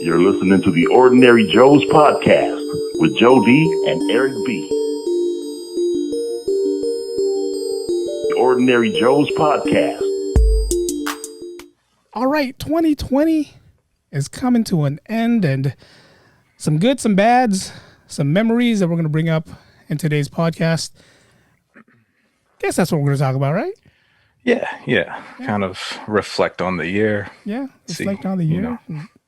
You're listening to the Ordinary Joe's podcast with Joe D and Eric B. The Ordinary Joe's podcast. All right, 2020 is coming to an end, and some good, some bads, some memories that we're going to bring up in today's podcast. Guess that's what we're going to talk about, right? Yeah. Kind of reflect on the year. Yeah, reflect on the year.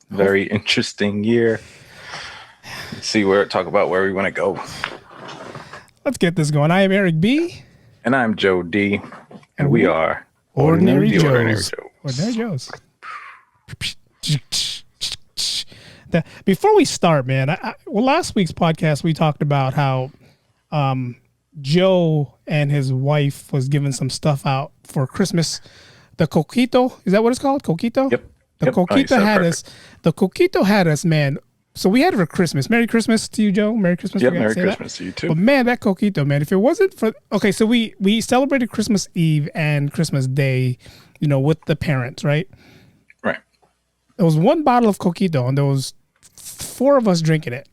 Very interesting year. Talk about where we want to go. Let's get this going. I am Eric B. And I'm Joe D. And we are Ordinary Joes. Ordinary Joes. Before we start, man, last week's podcast, we talked about how Joe and his wife was giving some stuff out for Christmas. The coquito, is that what it's called? Coquito? Yep. The coquito had us. The coquito had us, man. So we had it for Christmas. Merry Christmas to you, Joe. Merry Christmas. Yep, Merry Christmas to you too. But man, that coquito, man. If it wasn't for so we celebrated Christmas Eve and Christmas Day, with the parents, right? Right. There was one bottle of coquito, and there was 4 of us drinking it.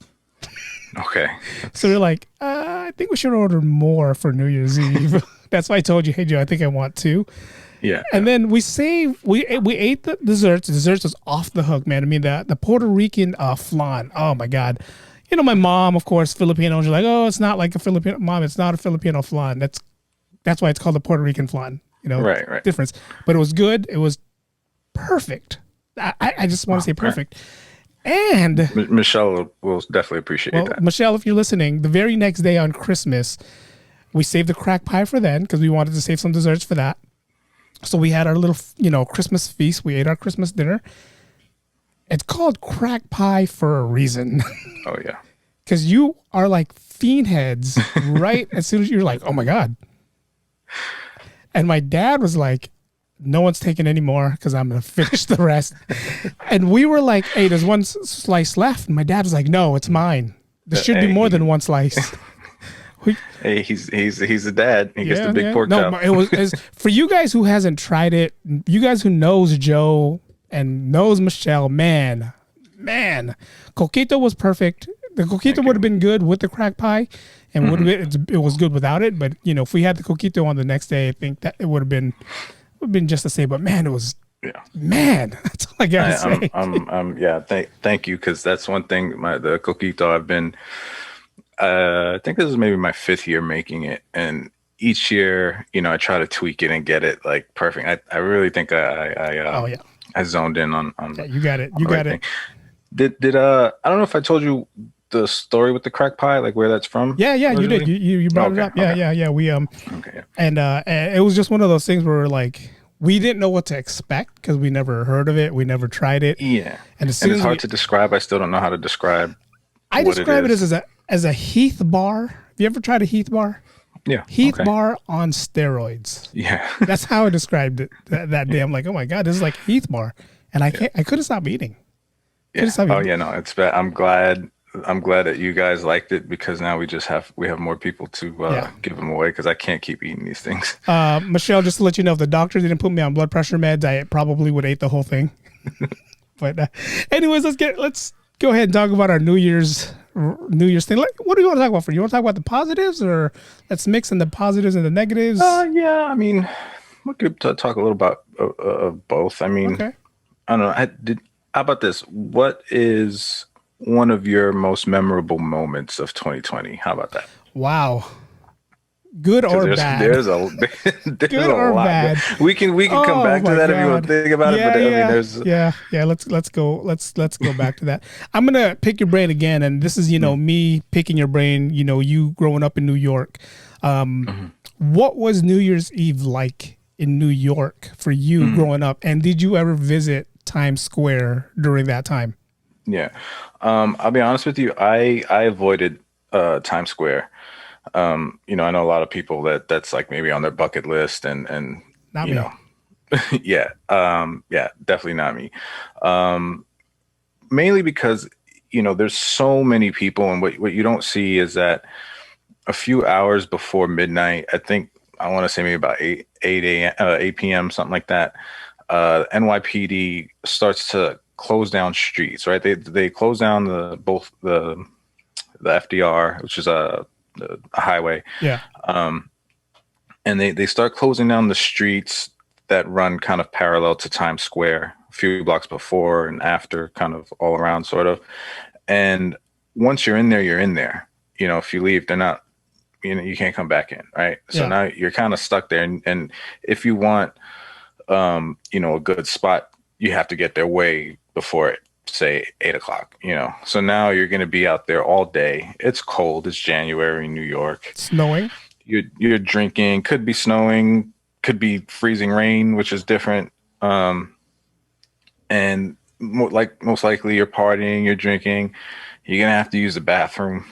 Okay. So we're like, I think we should order more for New Year's Eve. That's why I told you, hey Joe, I think I want 2. Yeah. And then we ate the desserts. The desserts was off the hook, man. I mean, the Puerto Rican flan. Oh my God. My mom, of course, Filipino. She's like, oh, it's not like a Filipino. Mom, it's not a Filipino flan. That's why it's called the Puerto Rican flan. Right. Difference. But it was good. It was perfect. I just want to say perfect. And Michelle will definitely appreciate that. Michelle, if you're listening, the very next day on Christmas, we saved the crack pie for then because we wanted to save some desserts for that. So we had our little, Christmas feast. We ate our Christmas dinner. It's called crack pie for a reason. Oh, yeah. Because you are like fiend heads right as soon as you're like, oh, my God. And my dad was like, no one's taking any more because I'm going to finish the rest. And we were like, hey, there's one slice left. And my dad was like, no, it's mine. There should be more than one slice. Hey, he's a dad. He gets the big pork chop. No, it was for you guys who hasn't tried it. You guys who knows Joe and knows Michelle. Man, coquito was perfect. The coquito would have been good with the crack pie, and it was good without it. But if we had the coquito on the next day, I think that it would have been just the same. But man, it was. Yeah. Man, that's all I gotta say. Thank you, because that's one thing. The coquito I've been. I think this is maybe my 5th year making it, and each year, I try to tweak it and get it like perfect. I really think I zoned in on. Yeah, you got it. You got it. Did I don't know if I told you the story with the crack pie, like where that's from? Yeah, originally? You did. You brought it up. Yeah. We and it was just one of those things where we're like, we didn't know what to expect because we never heard of it, we never tried it. Yeah, and it's hard to describe. I still don't know how to describe. I describe it as a Heath bar. Have you ever tried a Heath bar? Yeah. Heath bar on steroids. Yeah. That's how I described it that day. I'm like, oh my God, this is like Heath bar. And I couldn't stop eating. Yeah. Oh yeah, no, it's bad. I'm glad that you guys liked it, because now we have more people to give them away, because I can't keep eating these things. Michelle, just to let you know, if the doctor didn't put me on blood pressure meds, I probably would eat the whole thing. But anyways, let's go ahead and talk about our New Year's thing. What do you want to talk about? You want to talk about the positives, or let's mix in the positives and the negatives? Yeah. I mean, we could talk a little about both. I mean, okay. I don't know. How about this? What is one of your most memorable moments of 2020? How about that? Wow. Good or bad? There's a good or lot. Bad. We can come back to that if you want to think about it. But I mean, there's Let's go back to that. I'm gonna pick your brain again, and this is me picking your brain. You growing up in New York. What was New Year's Eve like in New York for you growing up? And did you ever visit Times Square during that time? Yeah, I'll be honest with you. I avoided Times Square. I know a lot of people that's like maybe on their bucket list, and not me. Yeah, definitely not me. Mainly because there's so many people, and what you don't see is that a few hours before midnight, I want to say maybe about 8 p.m., something like that, NYPD starts to close down streets, right? They close down both the FDR, which is a highway. Yeah. And they start closing down the streets that run kind of parallel to Times Square, a few blocks before and after, kind of all around, sort of. And once you're in there, you're in there. If you leave, they're not, you can't come back in, right? So now you're kind of stuck there. And if you want, a good spot, you have to get there way before it, say 8:00, So now you're going to be out there all day. It's cold. It's January in New York. Snowing. You're drinking, could be snowing, could be freezing rain, which is different. And most likely you're partying, you're drinking, you're going to have to use the bathroom.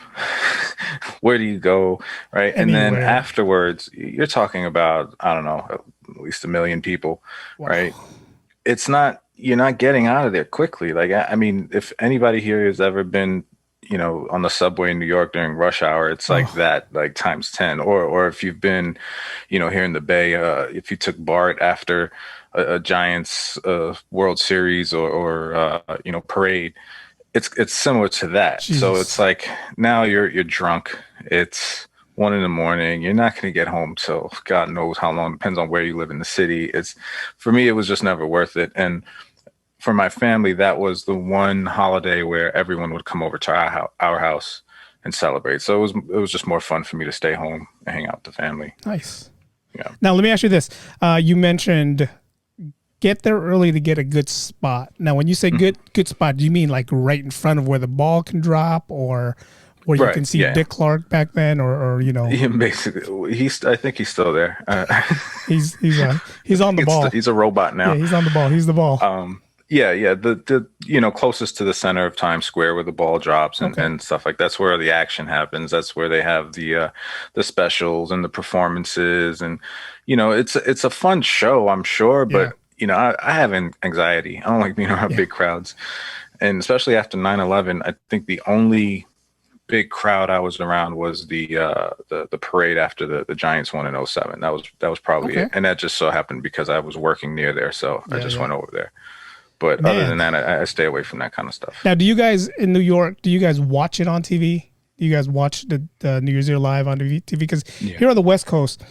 Where do you go? Right. Anywhere. And then afterwards, you're talking about, I don't know, at least 1 million people. Wow. Right. You're not getting out of there quickly. Like, I mean, if anybody here has ever been, on the subway in New York during rush hour, it's like that, like times 10. Or if you've been, here in the Bay, if you took BART after a Giants World Series or parade, it's similar to that. Jeez. So it's like now you're drunk. It's 1 a.m. You're not going to get home till God knows how long. Depends on where you live in the city. For me, it was just never worth it. And for my family, that was the one holiday where everyone would come over to our house and celebrate. So it was just more fun for me to stay home and hang out with the family. Nice. Yeah. Now let me ask you this: you mentioned get there early to get a good spot. Now, when you say good spot, do you mean like right in front of where the ball can drop, or where you can see Dick Clark back then, or Yeah, basically, I think he's still there. He's on the ball. He's a robot now. Yeah, he's on the ball. He's the ball. Yeah. The closest to the center of Times Square where the ball drops and stuff like that's where the action happens. That's where they have the specials and the performances, and it's a fun show, I'm sure, but I have anxiety. I don't like being around big crowds, and especially after 9/11, I think the only big crowd I was around was the parade after the Giants won in 2007. That was probably it, and that just so happened because I was working near there, so I just went over there. But other than that, I stay away from that kind of stuff. Now, do you guys in New York, watch it on TV? Do you guys watch the New Year's Eve live on TV? Because here on the West Coast,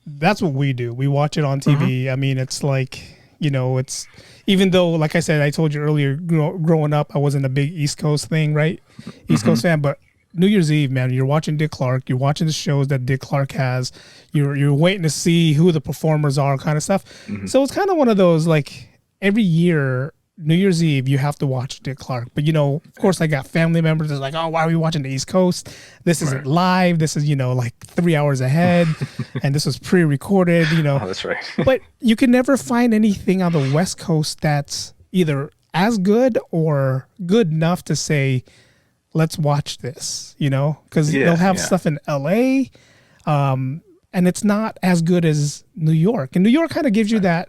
that's what we do. We watch it on TV. I mean, it's like, it's, even though, like I said, I told you earlier, growing up, I wasn't a big East Coast thing, right? East Coast fan, but New Year's Eve, man, you're watching Dick Clark, you're watching the shows that Dick Clark has, you're waiting to see who the performers are, kind of stuff. So it's kind of one of those, like, every year, New Year's Eve, you have to watch Dick Clark. But, of course, I got family members that's like, oh, why are we watching the East Coast? This isn't live. This is, like 3 hours ahead. And this was pre-recorded, Oh, that's right. But you can never find anything on the West Coast that's either as good or good enough to say, let's watch this, because they'll have stuff in LA. And it's not as good as New York. And New York kind of gives you that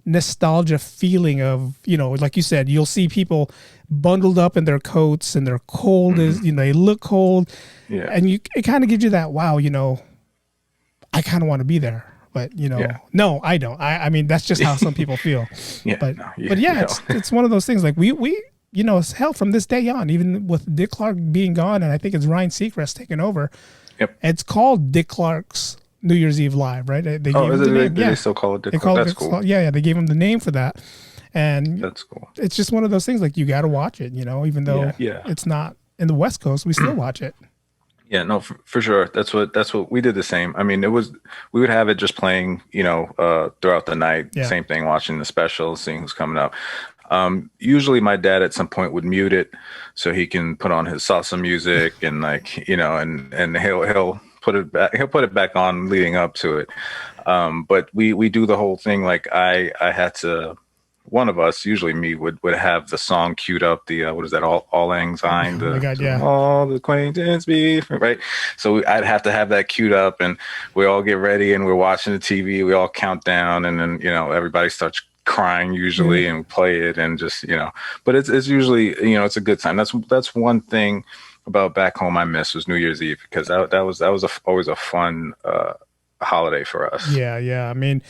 nostalgia feeling of, like you said, you'll see people bundled up in their coats and they're cold as, they look cold. Yeah. And it kind of gives you that, wow, I kind of want to be there. But, no, I don't. I mean, that's just how some people feel. It's one of those things like we it's hell from this day on, even with Dick Clark being gone. And I think it's Ryan Seacrest taking over. Yep. It's called Dick Clark's New Year's Eve Live, right? They gave him the name. They still call it Dick Clark? That's cool. Yeah, they gave him the name for that. And that's cool. It's just one of those things, like, you got to watch it, even though it's not in the West Coast, we still watch it. Yeah, no, for sure. That's what we did the same. I mean, we would have it just playing, throughout the night. Yeah. Same thing, watching the specials, seeing who's coming up. Usually my dad at some point would mute it so he can put on his salsa music and and he'll put it back on leading up to it. But we do the whole thing. Like I had to, one of us, usually me, would have the song queued up. The what is that? All Lang Syne. All the acquaintance be right. So I'd have to have that queued up, and we all get ready, and we're watching the TV. We all count down, and then everybody starts crying usually, and play it, and just But it's usually it's a good time. That's one thing about back home I miss was New Year's Eve, because that was always a fun holiday for us. Yeah. I mean,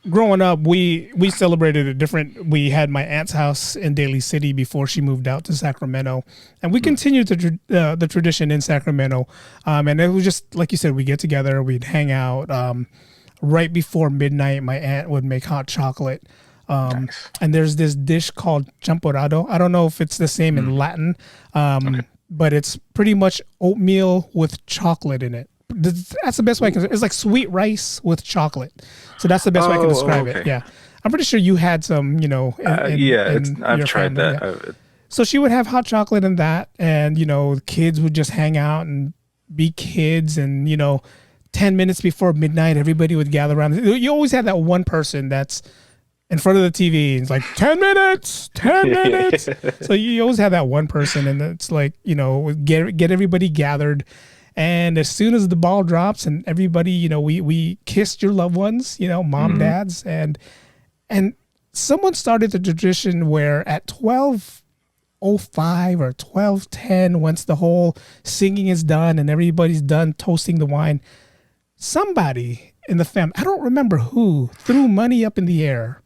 growing up, we celebrated a different. We had my aunt's house in Daly City before she moved out to Sacramento, and we continued the tradition in Sacramento. And it was just like you said, we get together, we'd hang out. Right before midnight, my aunt would make hot chocolate. Nice. And there's this dish called champorado. I don't know if it's the same in Latin, but it's pretty much oatmeal with chocolate in it. That's the best way I can. It's like sweet rice with chocolate. So that's the best way I can describe it. Yeah, I'm pretty sure you had some. You know, I've tried that. Yeah. So she would have hot chocolate and that, and kids would just hang out and be kids, and 10 minutes before midnight, everybody would gather around. You always had that one person that's in front of the TV. It's like 10 minutes, 10 minutes. So you always have that one person, and it's like get everybody gathered. And as soon as the ball drops and everybody, we kissed your loved ones, mom, dads, and someone started the tradition where at 12:05 or 12:10, once the whole singing is done and everybody's done toasting the wine, somebody in the family, I don't remember who, threw money up in the air.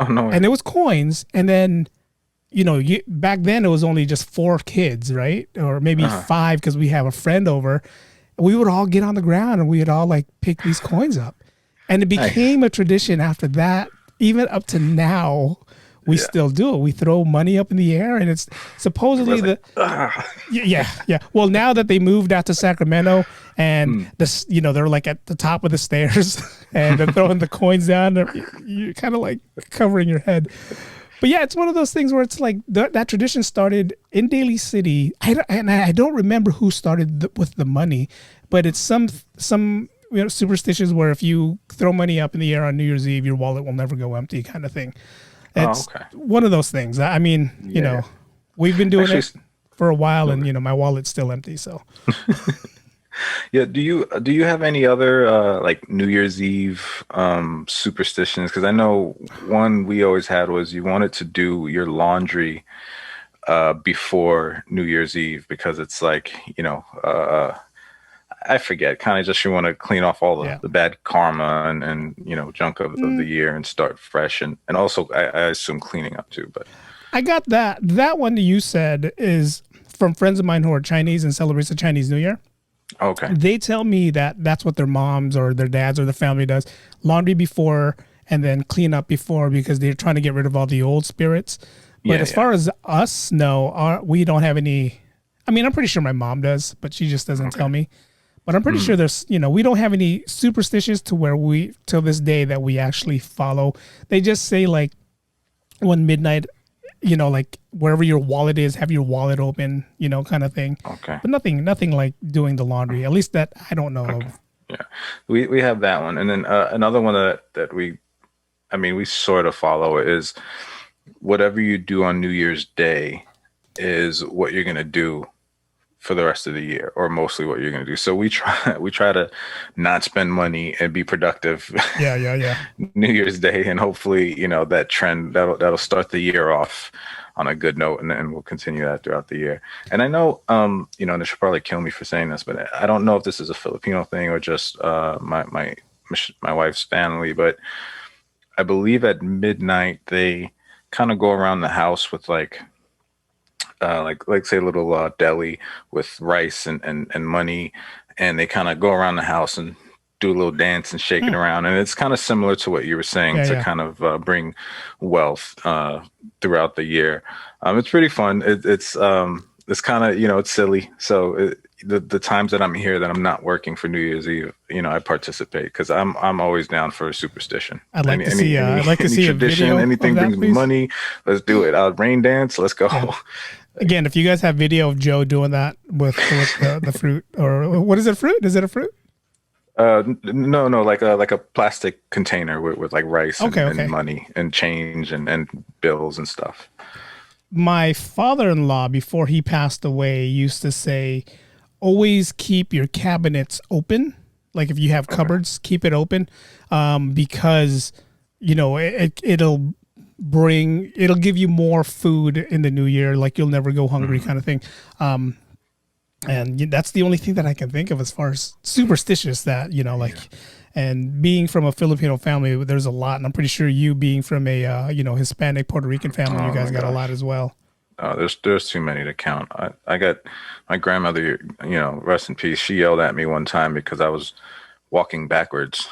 Oh no! And it was coins, and then. Back then it was only just 4 kids, right? Or maybe 5 because we have a friend over. We would all get on the ground and we would all like pick these coins up. And it became a tradition after that. Even up to now, we still do it. We throw money up in the air, and it's supposedly yeah. Well, now that they moved out to Sacramento and they're like at the top of the stairs and they're throwing the coins down, you're kind of like covering your head. But yeah, it's one of those things where it's like that tradition started in Daly City. I don't remember who started with the money, but it's some superstitions where if you throw money up in the air on New Year's Eve, your wallet will never go empty, kind of thing. It's one of those things. I mean, we've been doing it for a while, and my wallet's still empty. So. Yeah. Do you have any other like New Year's Eve superstitions? Because I know one we always had was you wanted to do your laundry before New Year's Eve because it's like I forget, kind of just you want to clean off all the bad karma and junk of the year and start fresh and also I assume cleaning up too. But I got that one that you said is from friends of mine who are Chinese and celebrates the Chinese New Year. Okay. They tell me that that's what their moms or their dads or the family does. Laundry before and then clean up before because they're trying to get rid of all the old spirits. But as far as us, no, we don't have any. I mean, I'm pretty sure my mom does, but she just doesn't tell me. But I'm pretty sure there's, we don't have any superstitions to where we, till this day, that we actually follow. They just say like when midnight, like wherever your wallet is, have your wallet open, kind of thing. Okay. But nothing like doing the laundry. At least that I don't know of. Yeah, we have that one, and then another one that we sort of follow is whatever you do on New Year's Day is what you're gonna do for the rest of the year, or mostly what you're gonna do. So we try to not spend money and be productive. Yeah. New Year's Day, and hopefully, that trend that'll start the year off on a good note, and we'll continue that throughout the year. And I know, and they should probably kill me for saying this, but I don't know if this is a Filipino thing or just my wife's family, but I believe at midnight they kind of go around the house with like say a little deli with rice and money, and they kind of go around the house and do a little dance and shake it around, and it's kind of similar to what you were saying kind of bring wealth throughout the year. It's pretty fun. It's kind of it's silly. So the times that I'm here that I'm not working for New Year's Eve, I participate because I'm always down for a superstition. I'd like to see a video anything of that, brings me please. money. Let's do it. Rain dance. Let's go. Yeah. Again, if you guys have video of Joe doing that with the fruit, or what is it? Fruit? Is it a fruit? No, like a plastic container with like rice and money and change and bills and stuff. My father-in-law, before he passed away, used to say, always keep your cabinets open. Like if you have cupboards, keep it open, because it'll give you more food in the new year. Like you'll never go hungry, kind of thing. And that's the only thing that I can think of as far as superstitious that, and being from a Filipino family, there's a lot. And I'm pretty sure you being from a, Hispanic Puerto Rican family, you guys got a lot as well. There's too many to count. I got my grandmother, rest in peace. She yelled at me one time because I was walking backwards.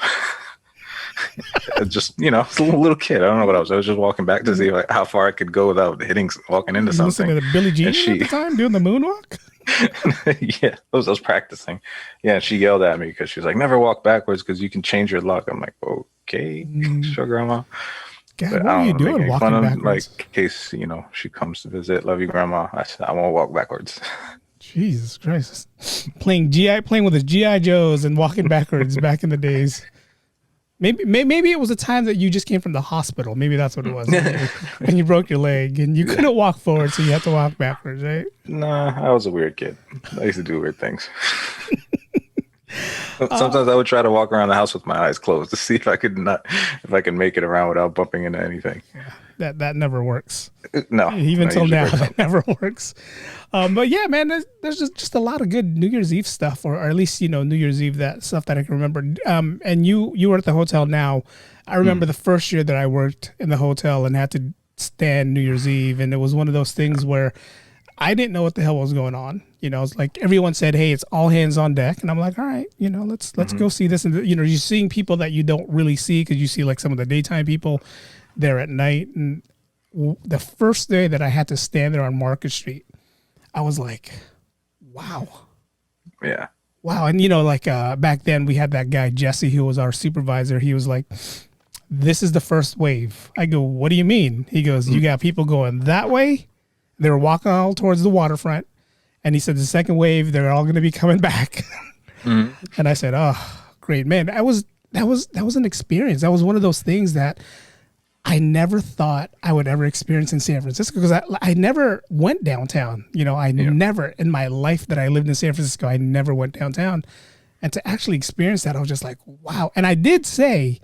Just, it's a little kid. I don't know what I was just walking back to see how far I could go without walking into something. Listening to Billie Jean at the time, doing the moonwalk? Yeah, I was practicing. Yeah, she yelled at me because she was like, never walk backwards because you can change your luck. I'm like, okay, sure, Grandma. God, what are you doing walking backwards? Like, in case, she comes to visit. Love you, Grandma. I won't walk backwards. Jesus Christ. Playing with his G.I. Joes and walking backwards back in the days. Maybe it was a time that you just came from the hospital. Maybe that's what it was. When you broke your leg and you couldn't walk forward, so you had to walk backwards, right? Nah, I was a weird kid. I used to do weird things. Sometimes I would try to walk around the house with my eyes closed to see if I could make it around without bumping into anything. Yeah, that never works. No, even till now, that never works. But yeah, man, there's just a lot of good New Year's Eve stuff, or at least New Year's Eve that stuff that I can remember. And you were at the hotel now. I remember the first year that I worked in the hotel and had to stand New Year's Eve, and it was one of those things where I didn't know what the hell was going on. It's like everyone said, "Hey, it's all hands on deck," and I'm like, "All right, let's go see this." And you're seeing people that you don't really see because you see like some of the daytime people there at night. And the first day that I had to stand there on Market Street, I was like, "Wow, yeah, wow." And back then we had that guy Jesse who was our supervisor. He was like, "This is the first wave." I go, "What do you mean?" He goes, "You got people going that way. They were walking all towards the waterfront." And he said, the second wave, they're all going to be coming back. And I said, "Oh, great, man." That was an experience. That was one of those things that I never thought I would ever experience in San Francisco, because I never went downtown. Never in my life that I lived in San Francisco, I never went downtown. And to actually experience that, I was just like, wow. And I did say,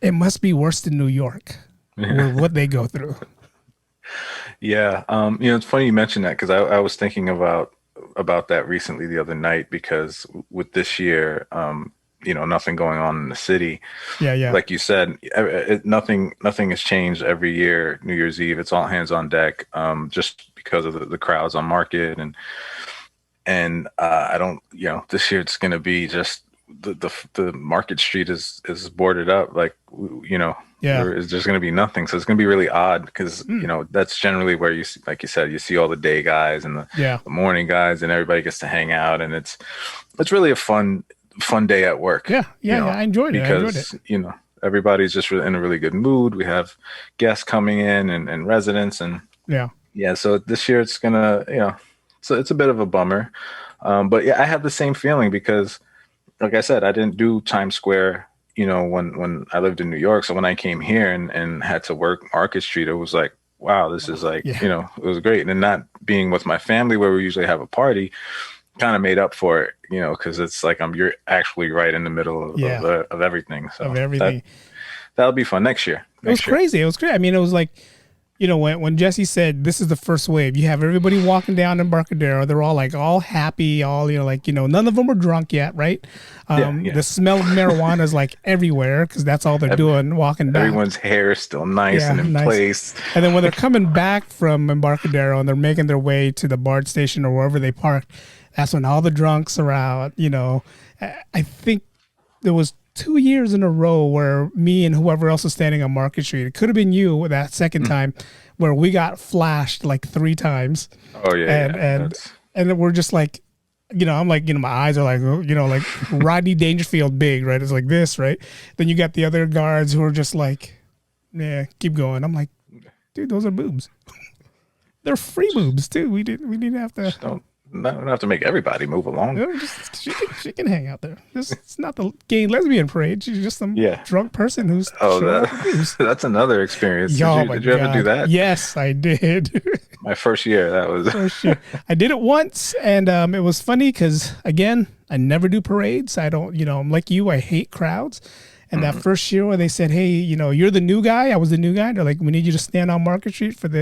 it must be worse than New York, or what they go through. Yeah. It's funny you mentioned that, because I was thinking about that recently the other night, because with this year, nothing going on in the city. Yeah. Like you said, nothing has changed every year. New Year's Eve, it's all hands on deck, just because of the crowds on Market. And I don't, this year it's going to be just the Market Street is boarded up. Like, there's just going to be nothing. So it's going to be really odd, because, that's generally where you see, like you said, you see all the day guys and the morning guys, and everybody gets to hang out. And it's really a fun day at work. Yeah. I enjoyed it. Because, everybody's just in a really good mood. We have guests coming in and residents. And so this year it's going to, so it's a bit of a bummer. But yeah, I have the same feeling, because like I said, I didn't do Times Square, when I lived in New York. So when I came here and had to work Market Street, it was like, wow, this is like, it was great. And then not being with my family, where we usually have a party, kind of made up for it, because it's like you're actually right in the middle of everything. So of everything. That'll be fun next year. It was crazy. It was great. I mean, it was like, when Jesse said this is the first wave, you have everybody walking down in Embarcadero. They're all like all happy, all none of them are drunk yet, right? The smell of marijuana is like everywhere, because that's all they're doing, walking back. Everyone's hair is still nice and in place. And then when they're coming back from Embarcadero and they're making their way to the BART station or wherever they park, that's when all the drunks are out. I think there was 2 years in a row where me and whoever else was standing on Market Street, it could have been you that second time, where we got flashed like 3 times. Oh yeah. And then we're just like, I'm like, my eyes are like, like Rodney Dangerfield big, right? It's like this, right? Then you got the other guards who are just like, yeah, keep going. I'm like, dude, those are boobs. They're free boobs too. We didn't have to. We don't have to make everybody move along. She can hang out there. It's not the gay lesbian parade. She's just some drunk person who's that's another experience. Did you ever do that? Yes, I did. My first year, that was. First year. I did it once, and it was funny because, again, I never do parades. I don't, I'm like you. I hate crowds. And that first year where they said, hey, you're the new guy. I was the new guy. They're like, we need you to stand on Market Street for the,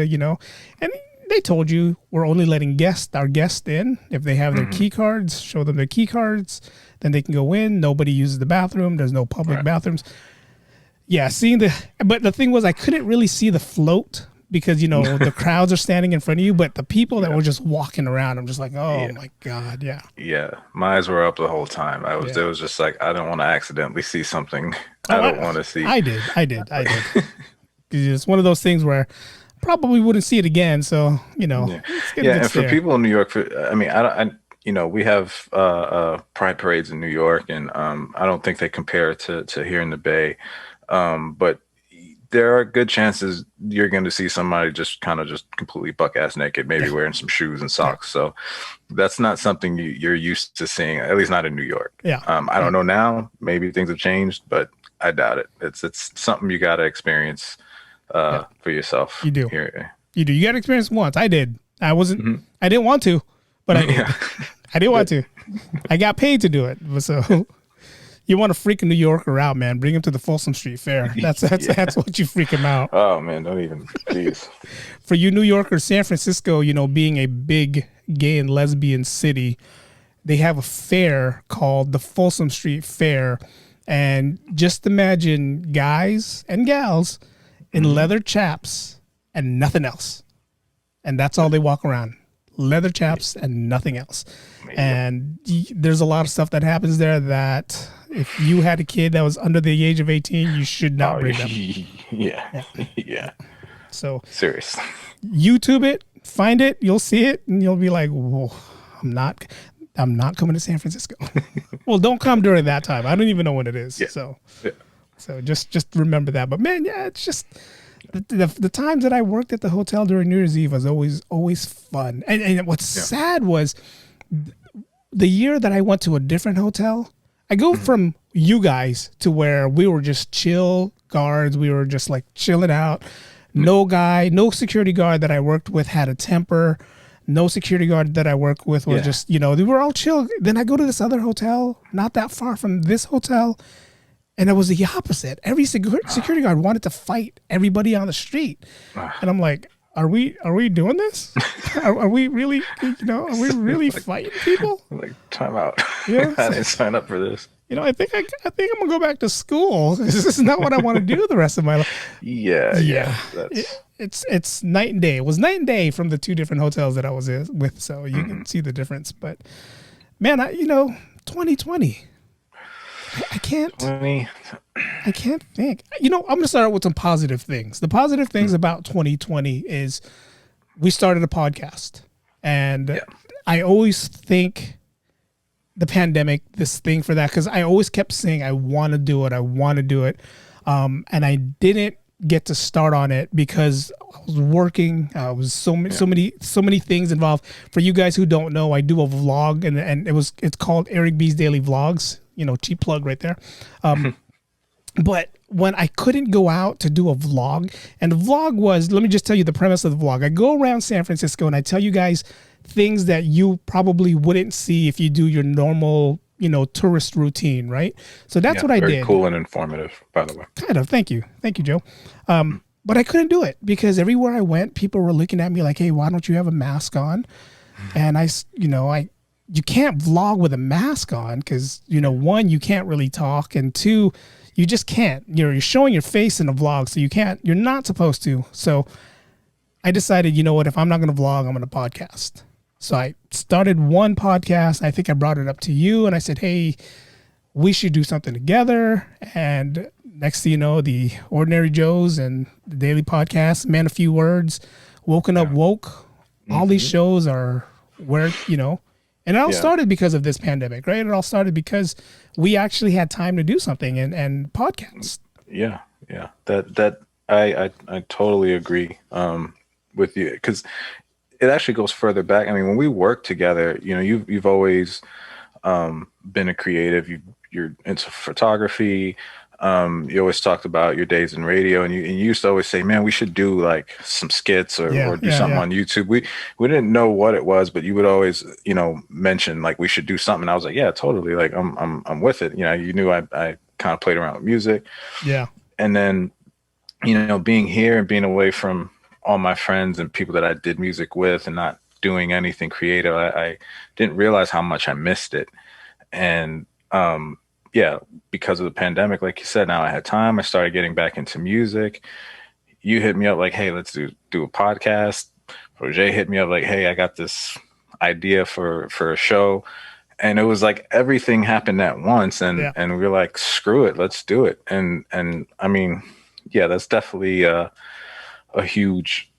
and they told you we're only letting our guests in if they have their key cards. Show them their key cards, then they can go in. Nobody uses the bathroom. There's no public bathrooms. Yeah, but the thing was, I couldn't really see the float because the crowds are standing in front of you, but the people that were just walking around, I'm just like, oh my God, yeah. Yeah, my eyes were up the whole time. It was just like, I don't want to accidentally see something I don't want to see. I did. It's one of those things where probably wouldn't see it again. So, let's get a good and stare. for people in New York, we have pride parades in New York, and I don't think they compare to here in the Bay. But there are good chances you're going to see somebody just completely buck ass naked, maybe wearing some shoes and socks. So that's not something you're used to seeing, at least not in New York. Yeah. I don't know now. Maybe things have changed, but I doubt it. It's something you got to experience for yourself. You do. Here. You do. You got to experience it once. I did. I didn't want to, but I did. I didn't want to. I got paid to do it. So you want to freak a New Yorker out, man. Bring him to the Folsom Street Fair. That's what you freak him out. Oh, man. Don't even. Please. For you New Yorkers, San Francisco, being a big gay and lesbian city, they have a fair called the Folsom Street Fair. And just imagine guys and gals in leather chaps and nothing else. And that's all they walk around. Leather chaps and nothing else. And there's a lot of stuff that happens there that if you had a kid that was under the age of 18, you should not bring them. Yeah. So serious. YouTube it, find it, you'll see it, and you'll be like, whoa, I'm not coming to San Francisco. Well, don't come during that time. I don't even know when it is. Yeah. So just remember that. But man, it's just the times that I worked at the hotel during New Year's Eve was always fun. And what's sad was the year that I went to a different hotel, I go from you guys to where we were just chill guards. We were just like chilling out. No security guard that I worked with had a temper. No security guard that I worked with was just, they were all chill. Then I go to this other hotel, not that far from this hotel, and it was the opposite. Every security guard wanted to fight everybody on the street. And I'm like, are we doing this? Are we really, fighting people? Like, time out. Yeah. I didn't sign up for this. I think I'm gonna go back to school. This is not what I want to do the rest of my life. Yeah. It's night and day. It was night and day from the two different hotels that I was with, so you can see the difference. But man, 2020. I can't think. I'm gonna start out with some positive things. The positive things about 2020 is we started a podcast, and I always think the pandemic, this thing for that, because I always kept saying I want to do it, and I didn't get to start on it because I was working. Was so many things involved. For you guys who don't know, I do a vlog, and it's called Eric B's Daily Vlogs. Cheap plug right there. But when I couldn't go out to do a vlog, and the vlog was, let me just tell you the premise of the vlog. I go around San Francisco and I tell you guys things that you probably wouldn't see if you do your normal, tourist routine, right? So that's what I did. Very cool and informative, by the way. Kind of. Thank you, Joe. But I couldn't do it because everywhere I went, people were looking at me like, "Hey, why don't you have a mask on?" And you can't vlog with a mask on because, one, you can't really talk, and two, you just can't. You're showing your face in a vlog, so you're not supposed to. So I decided, if I'm not going to vlog, I'm going to podcast. So I started one podcast. I think I brought it up to you, and I said, hey, we should do something together. And next thing you know, the Ordinary Joes and the Daily Podcast, Man, a Few Words, Woken Up Woke, all these shows are where, and it all started because of this pandemic, right? It all started because we actually had time to do something and podcast. Yeah. That I totally agree with you, because it actually goes further back. I mean, when we work together, you've always been a creative. You're into photography. You always talked about your days in radio, and you used to always say, man, we should do like some skits or do something on YouTube. We didn't know what it was, but you would always, mention like we should do something. And I was like, yeah, totally. Like I'm with it. You knew I kind of played around with music. Yeah. And then, being here and being away from all my friends and people that I did music with and not doing anything creative, I didn't realize how much I missed it. And yeah, because of the pandemic, like you said, now I had time. I started getting back into music. You hit me up like, hey, let's do a podcast. Roger hit me up like, hey, I got this idea for a show. And it was like everything happened at once, and we were like, screw it, let's do it. And I mean, yeah, that's definitely a huge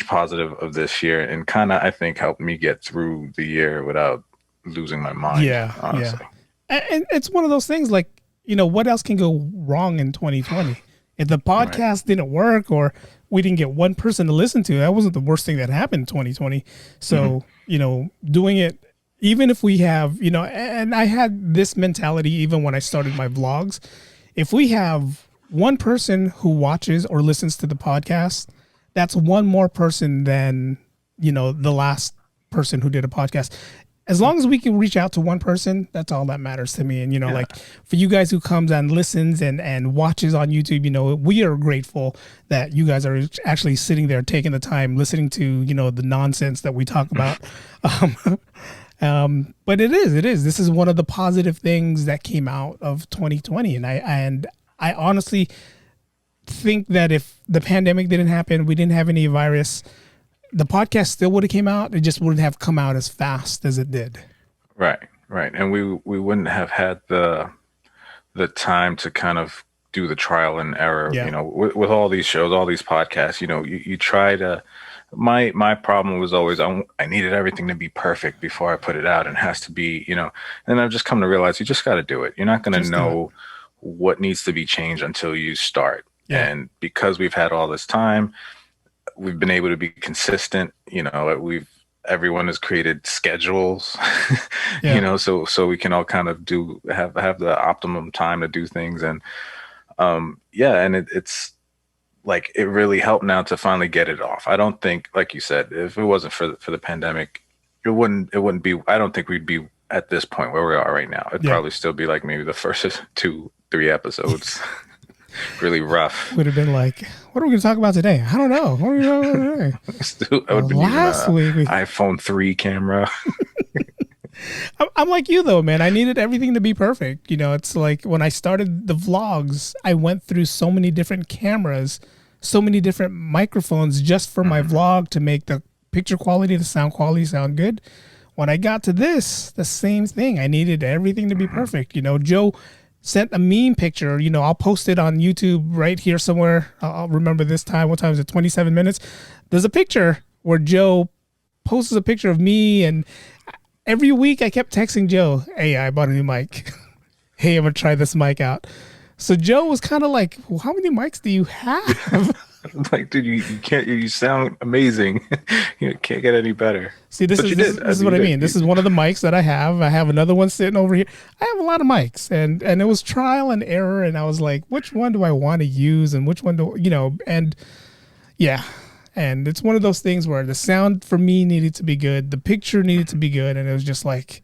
positive of this year, and kind of I think helped me get through the year without losing my mind. Yeah, honestly. yeah. And it's one of those things like, what else can go wrong in 2020? If the podcast didn't work or we didn't get one person to listen to, that wasn't the worst thing that happened in 2020. So, doing it, even if we have, and I had this mentality even when I started my vlogs, if we have one person who watches or listens to the podcast, that's one more person than, the last person who did a podcast. As long as we can reach out to one person, that's all that matters to me. And, like for you guys who comes and listens and watches on YouTube, we are grateful that you guys are actually sitting there taking the time, listening to, the nonsense that we talk about. But it is. This is one of the positive things that came out of 2020. And I honestly think that if the pandemic didn't happen, we didn't have any virus, the podcast still would have came out. It just wouldn't have come out as fast as it did. Right. And we wouldn't have had the time to kind of do the trial and error, with all these shows, all these podcasts, you try to, my problem was always, I needed everything to be perfect before I put it out, and it has to be, and I've just come to realize you just got to do it. You're not going to know what needs to be changed until you start. Yeah. And because we've had all this time, we've been able to be consistent. Everyone has created schedules, so we can all kind of have the optimum time to do things. And and it's like, it really helped now to finally get it off. I don't think, like you said, if it wasn't for the pandemic, it wouldn't be, I don't think we'd be at this point where we are right now. It'd probably still be like maybe the first 2-3 episodes. Really rough. Would have been like, what are we going to talk about today? I don't know. What are we talking about today? I would have been last week iPhone 3 camera. I'm like you though, man. I needed everything to be perfect. It's like when I started the vlogs, I went through so many different cameras, so many different microphones just for my vlog to make the picture quality, the sound quality sound good. When I got to this, the same thing. I needed everything to be perfect. Joe sent a meme picture, I'll post it on YouTube right here somewhere. I'll remember this time. What time is it? 27 minutes. There's a picture where Joe posts a picture of me, and every week I kept texting Joe, hey, I bought a new mic. Hey, I'm going to try this mic out. So Joe was kind of like, well, how many mics do you have? Like, dude, you sound amazing. You can't get any better. See, this is what I mean. This is one of the mics that I have. I have another one sitting over here. I have a lot of mics, and it was trial and error. And I was like, which one do I want to use? And which one and yeah. And it's one of those things where the sound for me needed to be good. The picture needed to be good. And it was just like,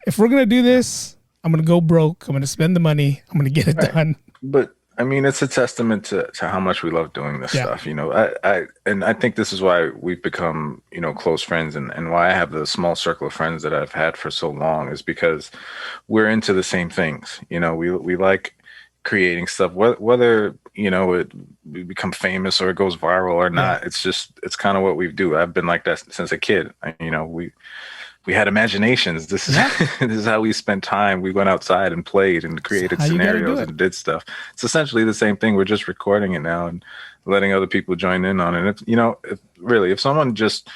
if we're going to do this, I'm going to go broke. I'm going to spend the money. I'm going to get it done. But I mean, it's a testament to how much we love doing this stuff. I think this is why we've become, close friends, and why I have the small circle of friends that I've had for so long is because we're into the same things. We like creating stuff, whether, we become famous or it goes viral or not. It's kind of what we do. I've been like that since a kid. We had imaginations. This is how we spent time. We went outside and played and created scenarios and did stuff. It's essentially the same thing. We're just recording it now and letting other people join in on it. If someone just,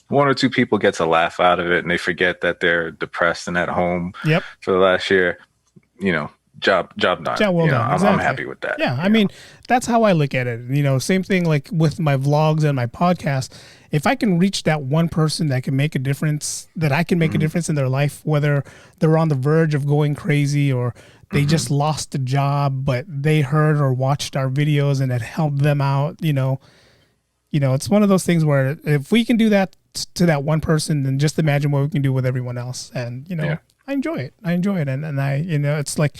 one or two people gets a laugh out of it and they forget that they're depressed and at home for the last year, job done. Well done. Exactly. I'm happy with that. Yeah, I mean, that's how I look at it. Same thing like with my vlogs and my podcast. If I can reach that one person that can make a difference, that I can make a difference in their life, whether they're on the verge of going crazy or they just lost a job, but they heard or watched our videos and it helped them out, it's one of those things where if we can do that to that one person, then just imagine what we can do with everyone else. And, I enjoy it. And I, it's like,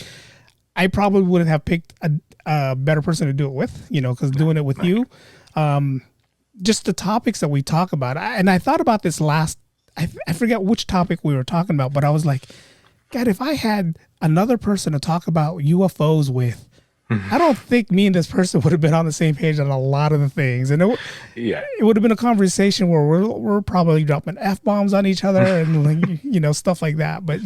I probably wouldn't have picked a better person to do it with, because doing it with you, just the topics that we talk about. And I thought about this I forget which topic we were talking about, but I was like, God, if I had another person to talk about UFOs with, I don't think me and this person would have been on the same page on a lot of the things. And it would have been a conversation where we're probably dropping F-bombs on each other and like, stuff like that. But,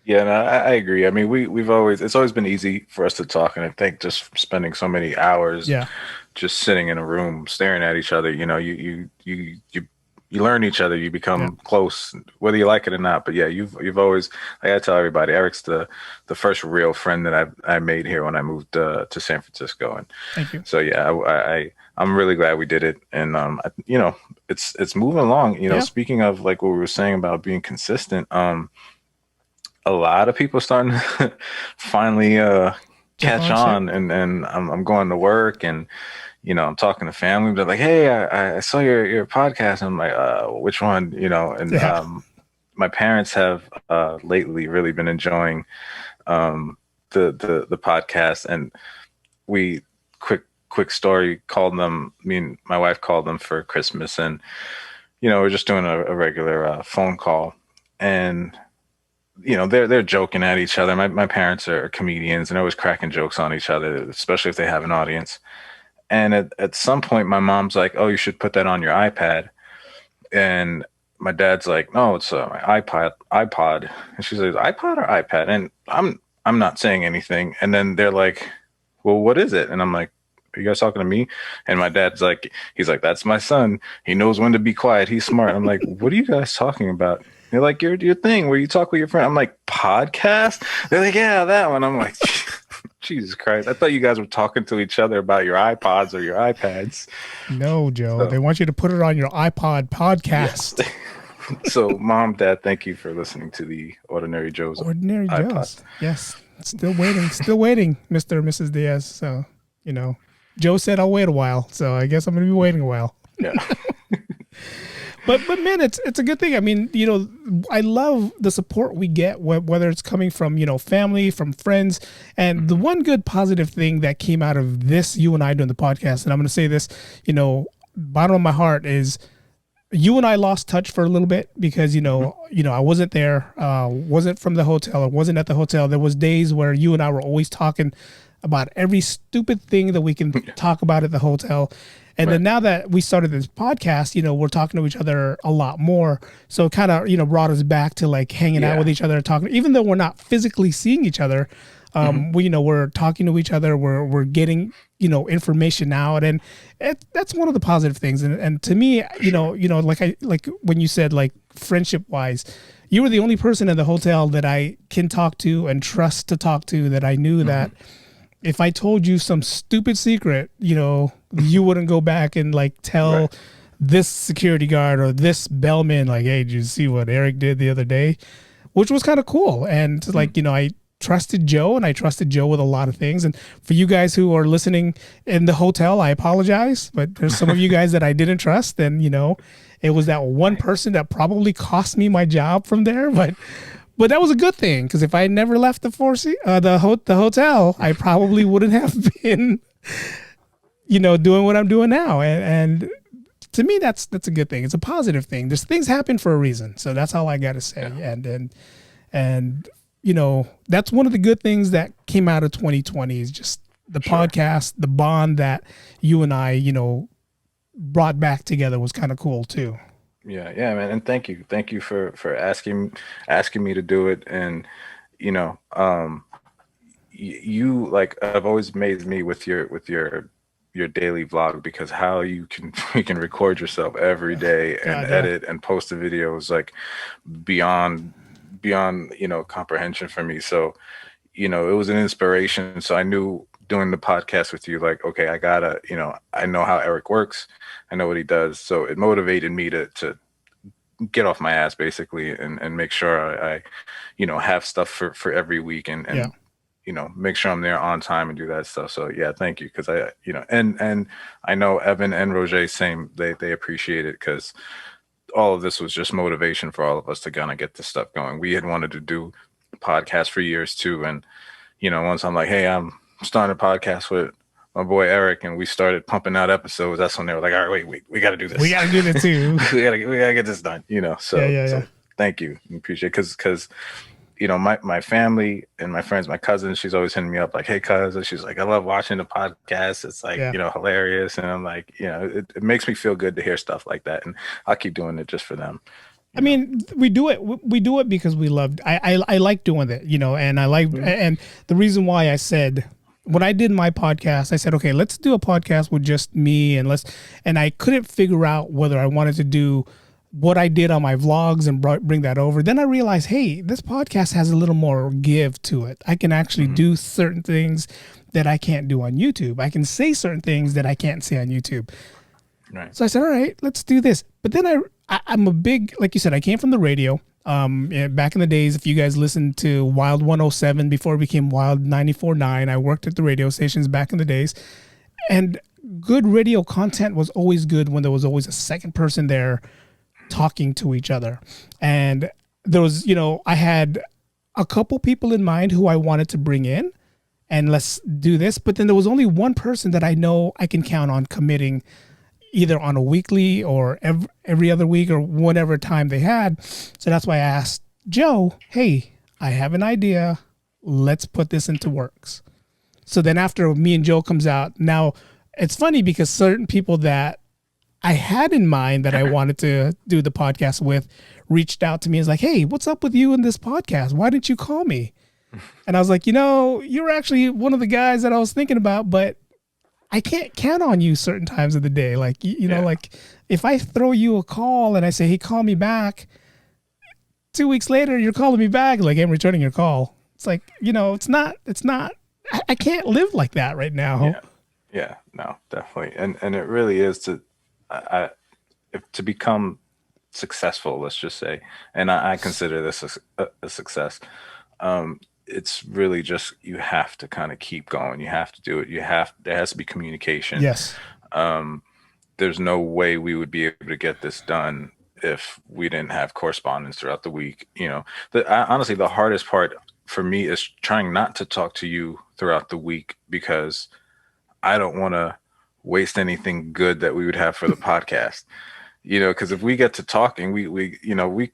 Yeah, no, I agree. I mean, it's always been easy for us to talk. And I think just spending so many hours just sitting in a room staring at each other, you learn each other, you become close, whether you like it or not. But yeah, you've always, like I tell everybody, Eric's the first real friend that I made here when I moved to San Francisco. And thank you. So yeah, I'm really glad we did it. And it's moving along. Speaking of like what we were saying about being consistent, a lot of people starting to finally catch on, and I'm going to work, and I'm talking to family. They're like, "Hey, I saw your podcast." I'm like, "Which one?" And my parents have lately really been enjoying the podcast, and we quick story, called them. Me and my wife called them for Christmas, and we're just doing a regular phone call, and they're joking at each other. My parents are comedians, and they're always cracking jokes on each other, especially if they have an audience. And at some point, my mom's like, "Oh, you should put that on your iPad." And my dad's like, "No, it's my iPod." And she's like, "iPod or iPad?" And I'm not saying anything. And then they're like, "Well, what is it?" And I'm like, "Are you guys talking to me?" And my dad's like, he's like, "That's my son. He knows when to be quiet. He's smart." I'm like, "What are you guys talking about?" They're like, your thing where you talk with your friend. I'm like, "Podcast?" They're like, "Yeah, that one." I'm like, Jesus Christ. I thought you guys were talking to each other about your iPods or your iPads. No, Joe. They want you to put it on your iPod podcast. Yeah. So, Mom, Dad, thank you for listening to the Ordinary Joe's iPod. Joe's. Yes. Still waiting, Mr. and Mrs. Diaz. So, Joe said I'll wait a while. So I guess I'm going to be waiting a while. Yeah. But man, it's a good thing. I mean, I love the support we get, whether it's coming from, family, from friends. And the one good positive thing that came out of this, you and I doing the podcast, and I'm going to say this, bottom of my heart, is you and I lost touch for a little bit because, I wasn't there, wasn't from the hotel, or wasn't at the hotel. There was days where you and I were always talking about every stupid thing that we can talk about at the hotel. And then now that we started this podcast, we're talking to each other a lot more. So it kind of, brought us back to like hanging out with each other, talking, even though we're not physically seeing each other. We're talking to each other. We're getting, information out, and that's one of the positive things. And to me, like when you said, like, friendship wise, you were the only person in the hotel that I can talk to and trust to talk to, that I knew that if I told you some stupid secret, you wouldn't go back and like tell this security guard or this bellman, like, "Hey, did you see what Eric did the other day?" Which was kind of cool. And like, I trusted Joe, and I trusted Joe with a lot of things. And for you guys who are listening in the hotel, I apologize, but there's some of you guys that I didn't trust. And, it was that one person that probably cost me my job from there. But that was a good thing, because if I never left the hotel, I probably wouldn't have been, doing what I'm doing now. And to me, that's a good thing. It's a positive thing. There's things happen for a reason. So that's all I got to say. Yeah. And that's one of the good things that came out of 2020 is just the podcast, the bond that you and I, brought back together was kind of cool too. Yeah, man, and thank you for asking me to do it. And you like, I've always amazed me with your daily vlog, because how you can record yourself every day and edit and post the videos, like beyond comprehension for me. So it was an inspiration. So I knew doing the podcast with you, like, okay, I gotta, I know how Eric works, I know what he does. So it motivated me to get off my ass basically, and make sure I have stuff for every week, and make sure I'm there on time and do that stuff. So yeah, thank you. Cause I, and I know Evan and Roger, same, they appreciate it, because all of this was just motivation for all of us to kind of get this stuff going. We had wanted to do podcasts for years too. And, once I'm like, "Hey, I'm starting a podcast with my boy Eric, and we started pumping out episodes, that's when they were like, all right, wait, we got to do this. We got to do this too. we gotta get this done, So, Yeah. thank you. Appreciate it. Cause my family and my friends, my cousin, she's always hitting me up like, hey, cuz, she's like, I love watching the podcast. It's like, hilarious. And I'm like, it makes me feel good to hear stuff like that. And I'll keep doing it just for them. I mean, we do it because we loved, I like doing it, and I like, and the reason why I said, when I did my podcast, I said, okay, let's do a podcast with just me and I couldn't figure out whether I wanted to do what I did on my vlogs and bring that over. Then I realized, hey, this podcast has a little more give to it. I can actually do certain things that I can't do on YouTube. I can say certain things that I can't say on YouTube. Right. So I said, all right, let's do this. But then I'm a big, like you said, I came from the radio. Back in the days, if you guys listened to Wild 107 before it became Wild 94.9, I worked at the radio stations back in the days. And good radio content was always good when there was always a second person there talking to each other. And there was, I had a couple people in mind who I wanted to bring in and let's do this. But then there was only one person that I know I can count on committing either on a weekly or every other week or whatever time they had. So that's why I asked Joe, hey, I have an idea. Let's put this into works. So then after me and Joe comes out, now it's funny because certain people that I had in mind that I wanted to do the podcast with reached out to me and was like, hey, what's up with you in this podcast? Why didn't you call me? And I was like, you're actually one of the guys that I was thinking about, but I can't count on you certain times of the day. Like, like if I throw you a call and I say, hey, call me back, 2 weeks later, you're calling me back. Like, I'm returning your call. It's like, it's not, I can't live like that right now. Yeah, no, definitely. And it really is to become successful, let's just say, and I consider this a success. It's really just, you have to kind of keep going. You have to do it. There has to be communication. Yes. There's no way we would be able to get this done if we didn't have correspondence throughout the week. Honestly, the hardest part for me is trying not to talk to you throughout the week because I don't want to waste anything good that we would have for the podcast, because if we get to talking, we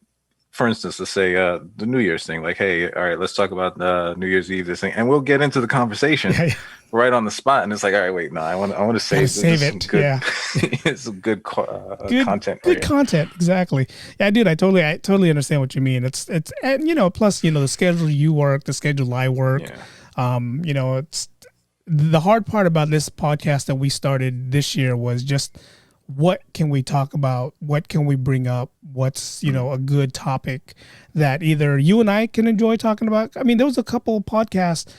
for instance, let's say the New Year's thing, like, hey, all right, let's talk about New Year's Eve, this thing, and we'll get into the conversation right on the spot. And it's like, all right, wait, no, I want to save it. Good, it's some good content. Good content, exactly. Yeah, dude, I totally understand what you mean. It's and plus the schedule you work, the schedule I work. Yeah. It's the hard part about this podcast that we started this year was just, what can we talk about? What can we bring up? What's, a good topic that either you and I can enjoy talking about? I mean, there was a couple of podcasts,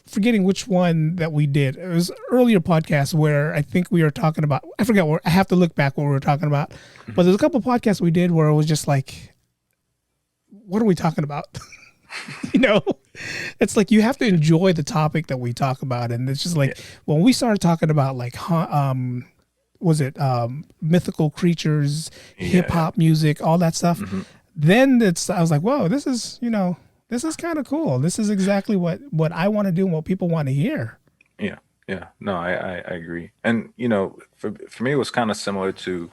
forgetting which one that we did. It was earlier podcasts where I think we were talking about, I forgot I have to look back what we were talking about, but there's a couple of podcasts we did where it was just like, what are we talking about? It's like, you have to enjoy the topic that we talk about. And it's just like, when we started talking about like, was it mythical creatures, hip hop music, all that stuff. Mm-hmm. Then I was like, whoa, this is kind of cool. This is exactly what I want to do and what people want to hear. Yeah. Yeah. No, I agree. And, for me, it was kind of similar to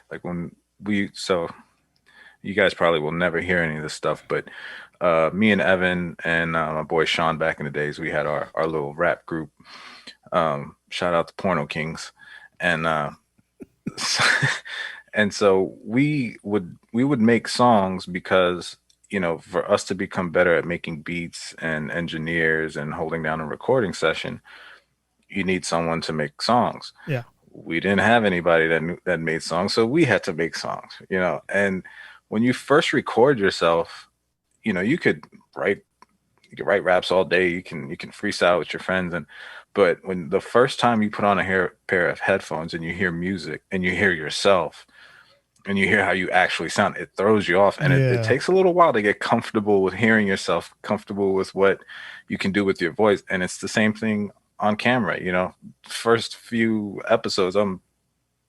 like when so you guys probably will never hear any of this stuff, but me and Evan and my boy Sean, back in the days, we had our little rap group. Shout out to Porno Kings. And so we would make songs because, for us to become better at making beats and engineers and holding down a recording session, you need someone to make songs. Yeah. We didn't have anybody that made songs, so we had to make songs, and when you first record yourself, you could write raps all day. You can freestyle with your friends, but when the first time you put on a pair of headphones and you hear music and you hear yourself and you hear how you actually sound, it throws you off. And it takes a little while to get comfortable with hearing yourself, comfortable with what you can do with your voice. And it's the same thing on camera. First few episodes, I'm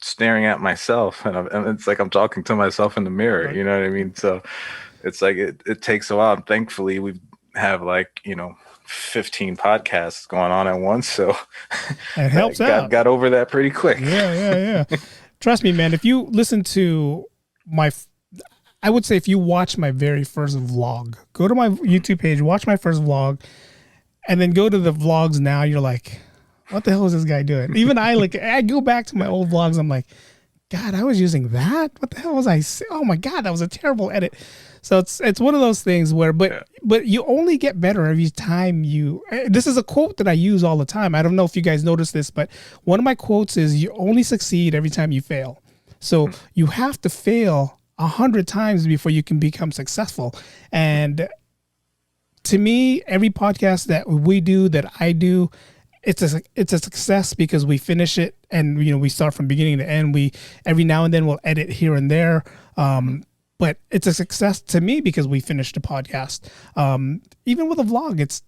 staring at myself and it's like I'm talking to myself in the mirror. Right. You know what I mean? So it's like it takes a while. Thankfully, we have 15 podcasts going on at once, so It helps out. got over that pretty quick. Yeah. Trust me, man. If you listen to I would say if you watch my very first vlog, go to my YouTube page, watch my first vlog, and then go to the vlogs now. You're like, what the hell is this guy doing? Even I go back to my old vlogs. I'm like, God, I was using that. What the hell was I saying? Oh my God, that was a terrible edit. So it's one of those things where, but you only get better every time you. This is a quote that I use all the time. I don't know if you guys notice this, but one of my quotes is, "You only succeed every time you fail." So you have to fail 100 times before you can become successful. And to me, every podcast that we do, that I do, it's a success because we finish it and we start from beginning to end. We every now and then we'll edit here and there, but it's a success to me because we finished the podcast. Even with a vlog, it's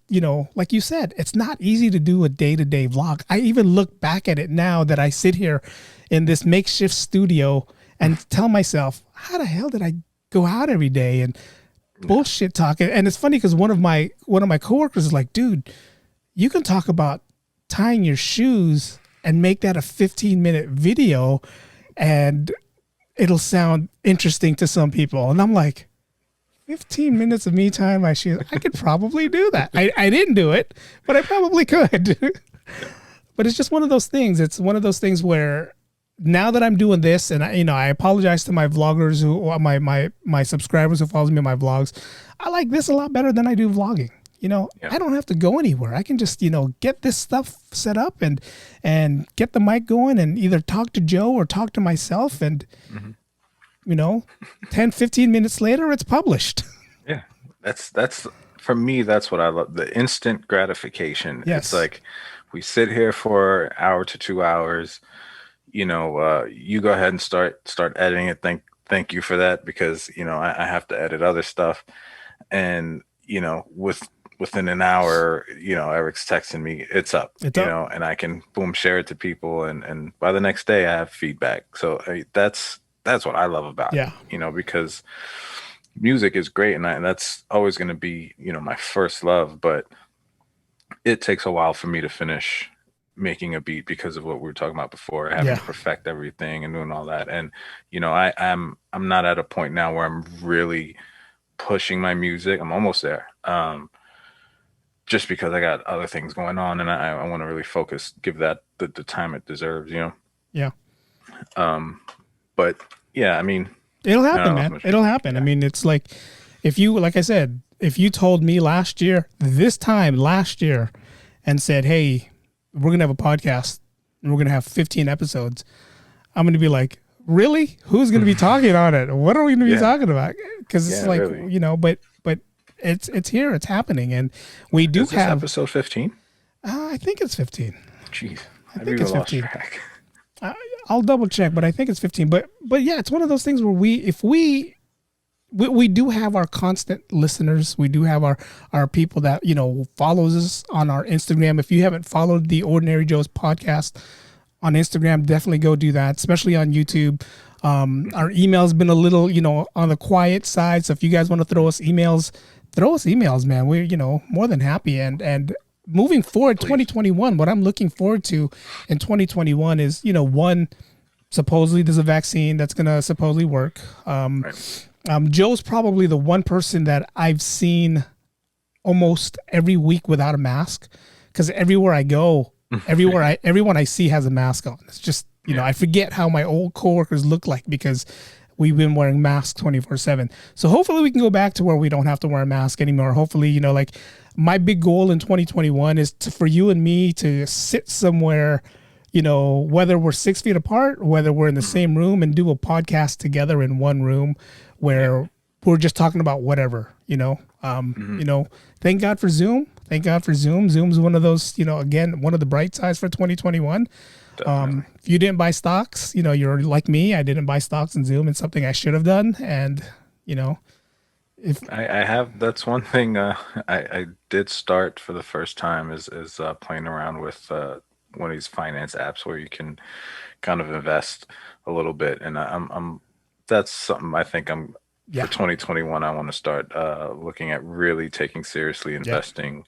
like you said, it's not easy to do a day-to-day vlog. I even look back at it now that I sit here in this makeshift studio and tell myself, how the hell did I go out every day and bullshit talking? And it's funny because one of my coworkers is like, dude, you can talk about tying your shoes and make that a 15-minute video and it'll sound interesting to some people. And I'm like, 15 minutes of me tying my shoes, I could probably do that. I didn't do it, but I probably could. But it's just one of those things. It's one of those things where now that I'm doing this, and I apologize to my vloggers my subscribers who follows me on my vlogs. I like this a lot better than I do vlogging. I don't have to go anywhere. I can just, get this stuff set up and get the mic going and either talk to Joe or talk to myself. And, 10, 15 minutes later, it's published. Yeah. That's for me, that's what I love. The instant gratification. Yes. It's like we sit here for an hour to 2 hours, you go ahead and start editing it. Thank you for that because, I have to edit other stuff. And, within an hour, Eric's texting me, it's up, and I can boom, share it to people. And by the next day I have feedback. So that's what I love about it, because music is great. And that's always going to be, my first love, but it takes a while for me to finish making a beat because of what we were talking about before, having to perfect everything and doing all that. And, I'm not at a point now where I'm really pushing my music. I'm almost there. Just because I got other things going on and I want to really focus, give that the time it deserves, Yeah. But yeah, I mean, it'll happen, man. It'll happen. Yeah. I mean, it's like, like I said, if you told me this time last year and said, hey, we're going to have a podcast and we're going to have 15 episodes, I'm going to be like, really? Who's going to be talking on it? What are we going to be talking about? Because it's like, really. But it's here, it's happening. And we do have episode 15. I think it's 15. Jeez. I think it's 15. Track. I'll double check, but I think it's 15. But yeah, it's one of those things where we do have our constant listeners. We do have our people that, follows us on our Instagram. If you haven't followed the Ordinary Joe's podcast on Instagram, definitely go do that, especially on YouTube. Our email's been a little, on the quiet side. So if you guys want to throw us emails, man. We're, more than happy. And moving forward, please. 2021, what I'm looking forward to in 2021 is, one, supposedly there's a vaccine that's going to supposedly work. Right. Joe's probably the one person that I've seen almost every week without a mask, because everywhere I go, everyone I see has a mask on. It's just, I forget how my old coworkers look like because we've been wearing masks 24/7. So hopefully we can go back to where we don't have to wear a mask anymore. Hopefully, like my big goal in 2021 is for you and me to sit somewhere, whether we're 6 feet apart, whether we're in the same room, and do a podcast together in one room where we're just talking about whatever, thank God for Zoom. Thank God for Zoom. Zoom's one of those, again, one of the bright sides for 2021. If you didn't buy stocks, you're like me. I didn't buy stocks in Zoom. It's something I should have done. And, if I have, that's one thing I did start for the first time is playing around with one of these finance apps where you can kind of invest a little bit. And that's something I think for 2021, I want to start looking at really taking seriously investing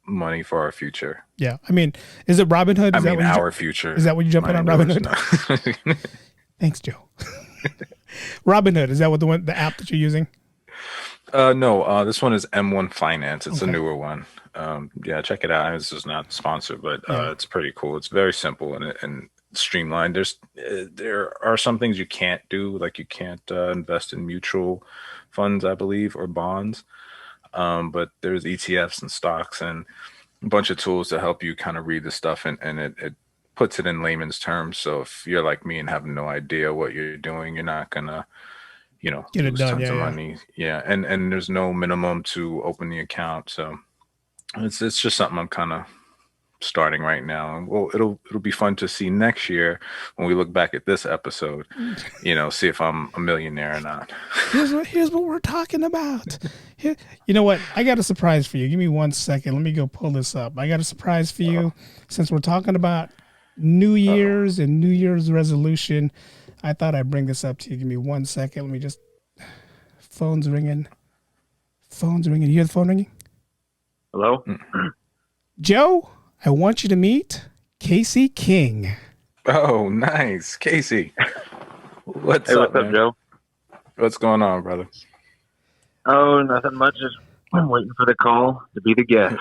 money for our future. Yeah. I mean, is it Robinhood? Our future. Is that what you jump in on Robinhood? No. Thanks, Joe. Robinhood, is that what the app that you're using? No, this one is M1 Finance. It's a Okay. newer one. Yeah, check it out. This is not sponsored, but Yeah. it's pretty cool. It's very simple and streamlined. There are some things you can't do, like you can't invest in mutual funds, I believe, or bonds. But there's ETFs and stocks and a bunch of tools to help you kind of read the stuff, and it puts it in layman's terms. So if you're like me and have no idea what you're doing, you're not gonna Get it lose done. tons Yeah, of yeah. money. Yeah, and there's no minimum to open the account, so it's just something I'm kind of starting right now. And well, it'll be fun to see next year when we look back at this episode, see if I'm a millionaire or not. Here's what we're talking about. Here, you know what? I got a surprise for you. Give me 1 second. Let me go pull this up. I got a surprise for you. Since we're talking about New Year's and New Year's resolution, I thought I'd bring this up to you. Give me 1 second. Let me just. Phone's ringing. You hear the phone ringing? Hello? Joe, I want you to meet Casey King. Oh, nice. Casey. What's Hey, up, what's up, man? Joe? What's going on, brother? Oh, nothing much. Just waiting for the call to be the guest.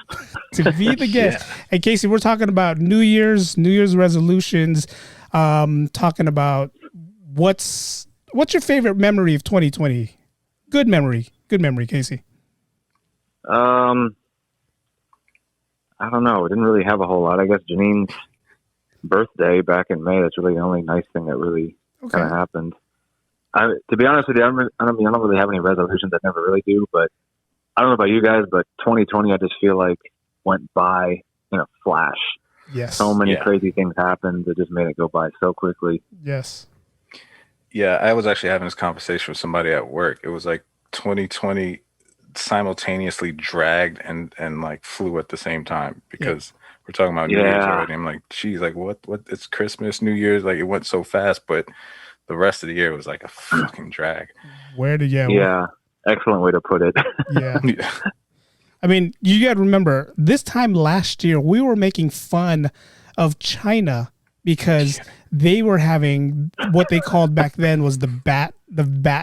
To be the guest. Hey, Casey, we're talking about New Year's resolutions. Talking about what's your favorite memory of 2020? Good memory, Casey. I don't know. We didn't really have a whole lot. I guess Janine's birthday back in May. That's really the only nice thing that really kind of happened. To be honest with you, I don't really have any resolutions. I never really do. But I don't know about you guys, but 2020, I just feel like went by in a flash. Yes. So many crazy things happened that just made it go by so quickly. Yes. Yeah, I was actually having this conversation with somebody at work. It was like 2020 simultaneously dragged and like flew at the same time because we're talking about New Year's already. I'm like, geez, like what? It's Christmas, New Year's, like it went so fast, but the rest of the year was like a fucking drag. Yeah, excellent way to put it. Yeah. I mean, you got to remember, this time last year, we were making fun of China because they were having what they called back then was the bat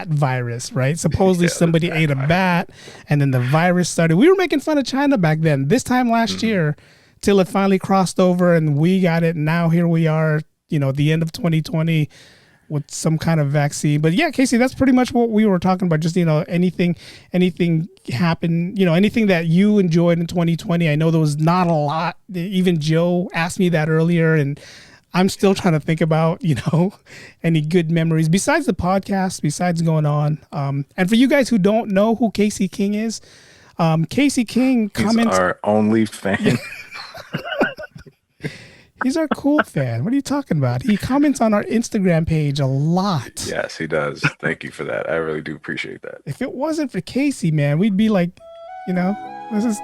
virus, right? Supposedly somebody ate a bat and then the virus started. We were making fun of China back then. This time last year, till it finally crossed over and we got it. And now here we are, at the end of 2020 with some kind of vaccine. But yeah, Casey, that's pretty much what we were talking about. Just, anything happened, anything that you enjoyed in 2020. I know there was not a lot. Even Joe asked me that earlier, and I'm still trying to think about, any good memories besides the podcast, besides going on. And for you guys who don't know who Casey King is, Casey King comments. He's our only fan. He's our cool fan. What are you talking about? He comments on our Instagram page a lot. Yes, he does. Thank you for that. I really do appreciate that. If it wasn't for Casey, man, we'd be like, this is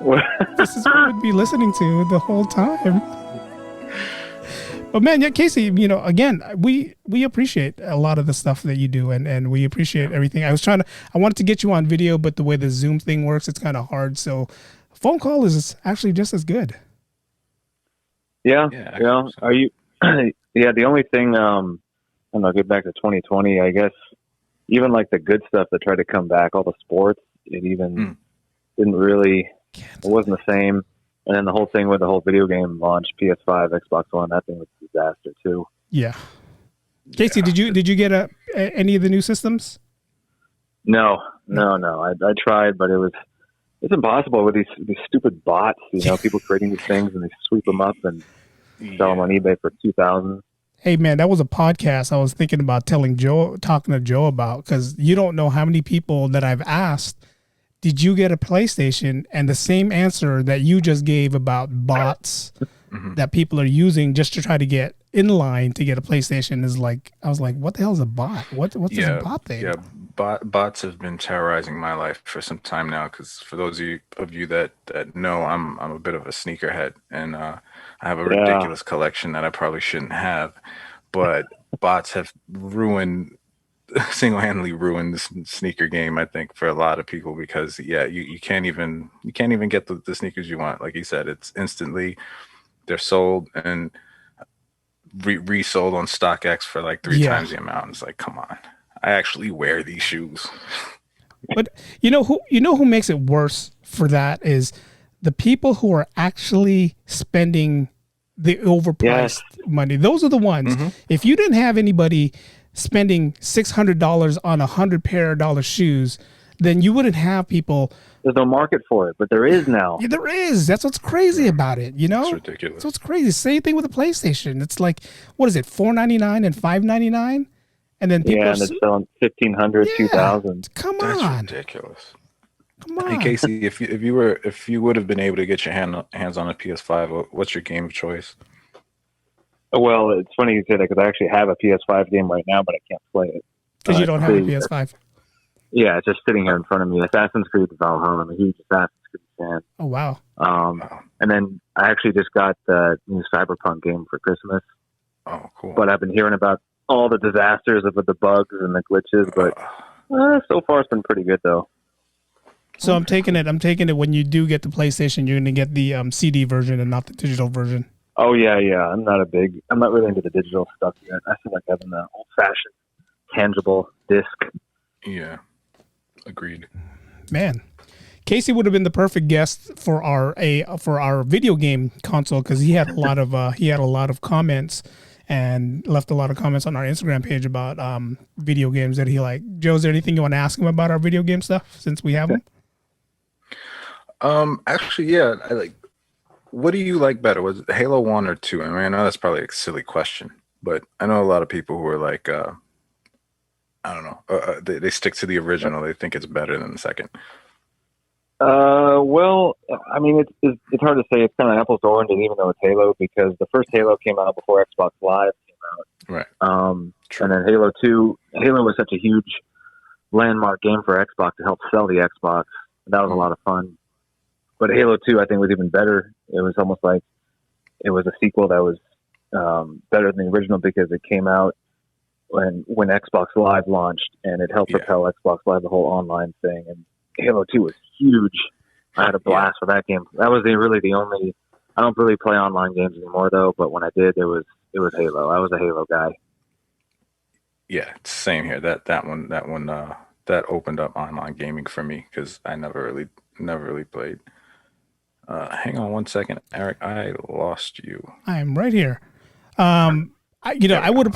what we'd be listening to the whole time. But man, yeah, Casey, again, we appreciate a lot of the stuff that you do, and we appreciate everything. I wanted to get you on video, but the way the Zoom thing works, it's kind of hard. So phone call is actually just as good. Yeah. Are you? Yeah. The only thing, I don't know, get back to 2020, I guess, even like the good stuff that tried to come back, all the sports, it even didn't really, it wasn't the same. And then the whole thing with the whole video game launch, PS5, Xbox One, that thing was a disaster too. Yeah. Casey, did you get any of the new systems? No. I tried, but it's impossible with these stupid bots. People creating these things and they sweep them up and sell them on eBay for $2,000. Hey man, that was a podcast I was thinking about talking to Joe about, because you don't know how many people that I've asked, did you get a PlayStation? And the same answer that you just gave about bots that people are using just to try to get in line to get a PlayStation is like, I was like, what the hell is a bot? What's this bot thing? Yeah, bots have been terrorizing my life for some time now. Because for those of you that know, I'm a bit of a sneakerhead, and I have a ridiculous collection that I probably shouldn't have. But bots have ruined single-handedly ruined the sneaker game, I think, for a lot of people, because you can't even get the sneakers you want. Like you said, it's instantly they're sold and resold on StockX for like 3 times the amount. It's like, come on, I actually wear these shoes. But you know who makes it worse for that is the people who are actually spending the overpriced money. Those are the ones. Mm-hmm. If you didn't have anybody spending $600 on 100 pair of shoes, then you wouldn't have people. There's no market for it, but there is now. Yeah, there is. That's what's crazy about it. You know, it's ridiculous. That's what's crazy. Same thing with the PlayStation. It's like, what is it, $499 and $599, and then people and it's selling $1,500, $2,000. Come on, that's ridiculous. Come on, hey Casey, if you would have been able to get your hands on a PS5, what's your game of choice? Well, it's funny you say that, because I actually have a PS5 game right now, but I can't play it. Because you don't have a PS5? Yeah, it's just sitting here in front of me. Assassin's Creed Valhalla. I'm a huge Assassin's Creed fan. Oh, wow. And then I actually just got the new Cyberpunk game for Christmas. Oh, cool. But I've been hearing about all the disasters of the bugs and the glitches, but so far it's been pretty good, though. So I'm taking it when you do get the PlayStation, you're going to get the CD version and not the digital version. Oh, yeah. I'm not really into the digital stuff yet. I feel like having the old-fashioned, tangible disc. Yeah, agreed. Man, Casey would have been the perfect guest for our video game console, because he had a lot of comments and left a lot of comments on our Instagram page about video games that he liked. Joe, is there anything you want to ask him about our video game stuff since we have them? Actually, yeah. What do you like better? Was it Halo 1 or 2? I mean, I know that's probably a silly question, but I know a lot of people who are like, I don't know, they stick to the original. They think it's better than the second. Well, I mean, it's hard to say. It's kind of apples to oranges, even though it's Halo, because the first Halo came out before Xbox Live came out. Right. And then Halo 2, Halo was such a huge landmark game for Xbox to help sell the Xbox. That was a lot of fun. But Halo 2, I think, was even better. It was almost like it was a sequel that was better than the original, because it came out when Xbox Live launched, and it helped propel Xbox Live, the whole online thing. And Halo 2 was huge. I had a blast with that game. That was really the only. I don't really play online games anymore, though. But when I did, it was Halo. I was a Halo guy. Yeah, same here. That one that opened up online gaming for me, because I never really played. Hang on one second, Eric. I lost you. I'm right here. I would have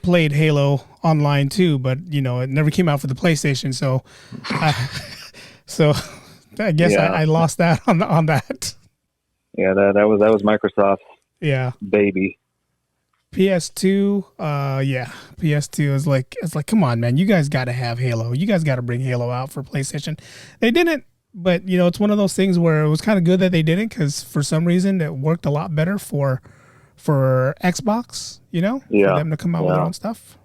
played Halo online too, but it never came out for the PlayStation, so I guess I lost that on that. Yeah, that was Microsoft's baby. PS2, PS2 is like, it's like, come on, man, you guys got to have Halo. You guys got to bring Halo out for PlayStation. They didn't, but it's one of those things where it was kind of good that they didn't, because for some reason it worked a lot better for Xbox, for them to come out with their own stuff.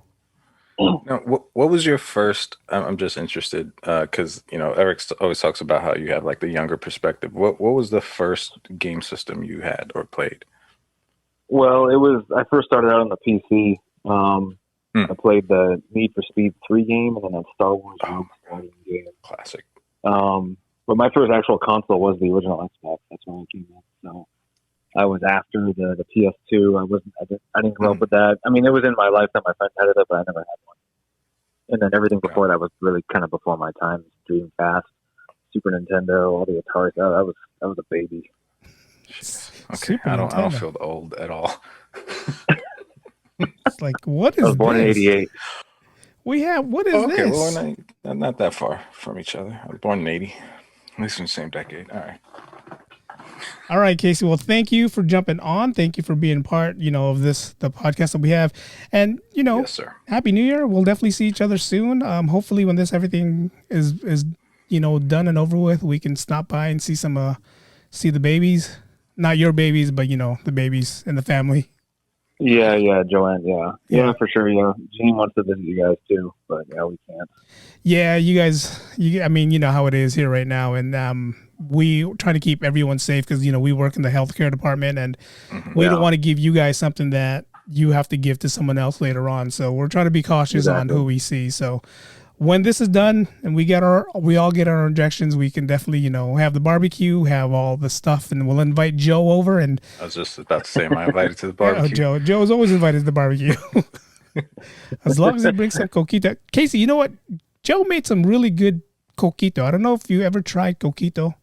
Now, what was your first? I'm just interested, because Eric always talks about how you have like the younger perspective. What was the first game system you had or played? Well, I first started out on the PC. I played the Need for Speed 3 game, and then that Star Wars game. Classic. But my first actual console was the original Xbox. That's when I came in. So I was after the PS2. I didn't grow up with that. I mean, it was in my lifetime. My friends had it, but I never had one. And then everything before that was really kind of before my time. Dreamcast, Super Nintendo, all the Atari. That was a baby. Okay, I don't feel old at all. It's like, what is I was born in 88. What is this? Okay, well, not that far from each other. I was born in 80. At least in the same decade. All right, Casey. Well, thank you for jumping on. Thank you for being part, the podcast that we have. And, yes, sir. Happy New Year. We'll definitely see each other soon. Hopefully when everything is done and over with, we can stop by and see see the babies. Not your babies, but, the babies in the family. Yeah, Joanne, yeah, for sure, yeah. Gene wants to visit you guys too, but we can't. Yeah, you guys, I mean, you know how it is here right now, and we try to keep everyone safe, because we work in the healthcare department, and we don't want to give you guys something that you have to give to someone else later on. So we're trying to be cautious on who we see. So when this is done and we all get our injections, we can definitely, have the barbecue, have all the stuff, and we'll invite Joe over. And I was just about to say, am I invited to the barbecue? Yeah, Joe's always invited to the barbecue. As long as he brings some coquito. Casey, you know what? Joe made some really good coquito. I don't know if you ever tried coquito.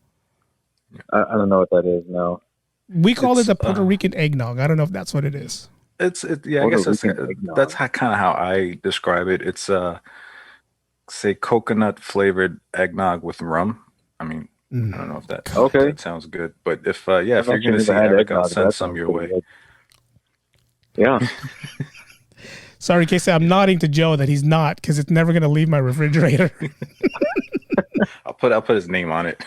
I don't know what that is. No. We call it the Puerto Rican eggnog. I don't know if that's what it is. I guess that's kind of how I describe it. It's say coconut flavored eggnog with rum. I mean, I don't know if that sounds good, but if you're gonna see Eric, I'll send some your way. Good. Yeah. Sorry, Casey, I'm nodding to Joe that he's not, because it's never gonna leave my refrigerator. I'll put his name on it.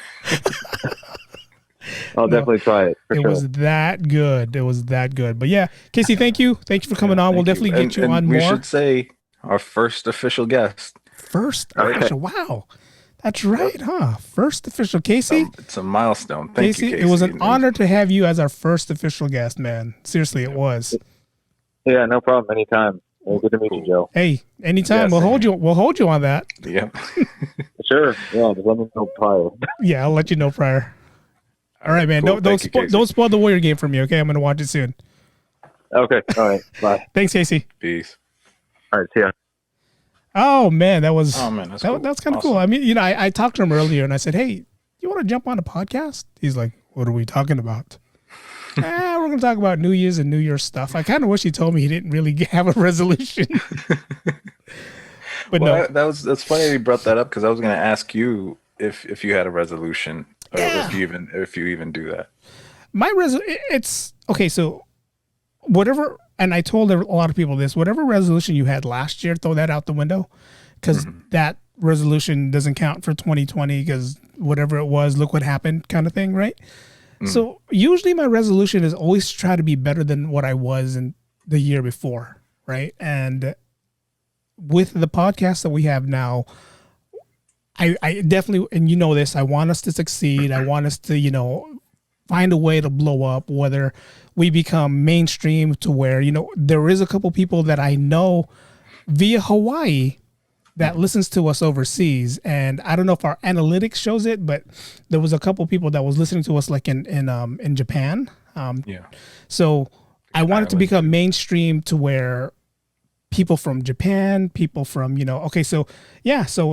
I'll definitely try it. It was that good. But yeah, Casey, thank you for coming on. We'll definitely get you on more. We should say our first official guest. Official. Wow. That's right, huh? First official. Casey? It's a milestone. Thank you, Casey. It was an honor to have you as our first official guest, man. Seriously, it was. Yeah, no problem. Anytime. Well, good to meet you, Joe. Hey, anytime. We'll hold you on that. Yep. Sure. Yeah, just let me know prior. Yeah, I'll let you know prior. All right, man. Cool. Don't spoil the Warrior game for me, okay? I'm going to watch it soon. Okay. All right. Bye. Thanks, Casey. Peace. All right. See ya. Oh man, that's cool. That's kind of cool. I mean, I talked to him earlier and I said, "Hey, you want to jump on a podcast?" He's like, "What are we talking about?" We're going to talk about New Year's and New Year's stuff. I kind of wish he told me he didn't really have a resolution. But no, that's funny he brought that up, because I was going to ask you if you had a resolution, or if you even do that. My it's okay. So whatever. And I told a lot of people this, whatever resolution you had last year, throw that out the window, because that resolution doesn't count for 2020, because whatever it was, look what happened kind of thing, right? So usually my resolution is always try to be better than what I was in the year before, right? And with the podcast that we have now, I definitely, and you know this, I want us to succeed. I want us to, find a way to blow up, whether we become mainstream to where, there is a couple people that I know via Hawaii that listens to us overseas. And I don't know if our analytics shows it, but there was a couple people that was listening to us like in Japan. So I wanted to become mainstream to where people from Japan, people from, so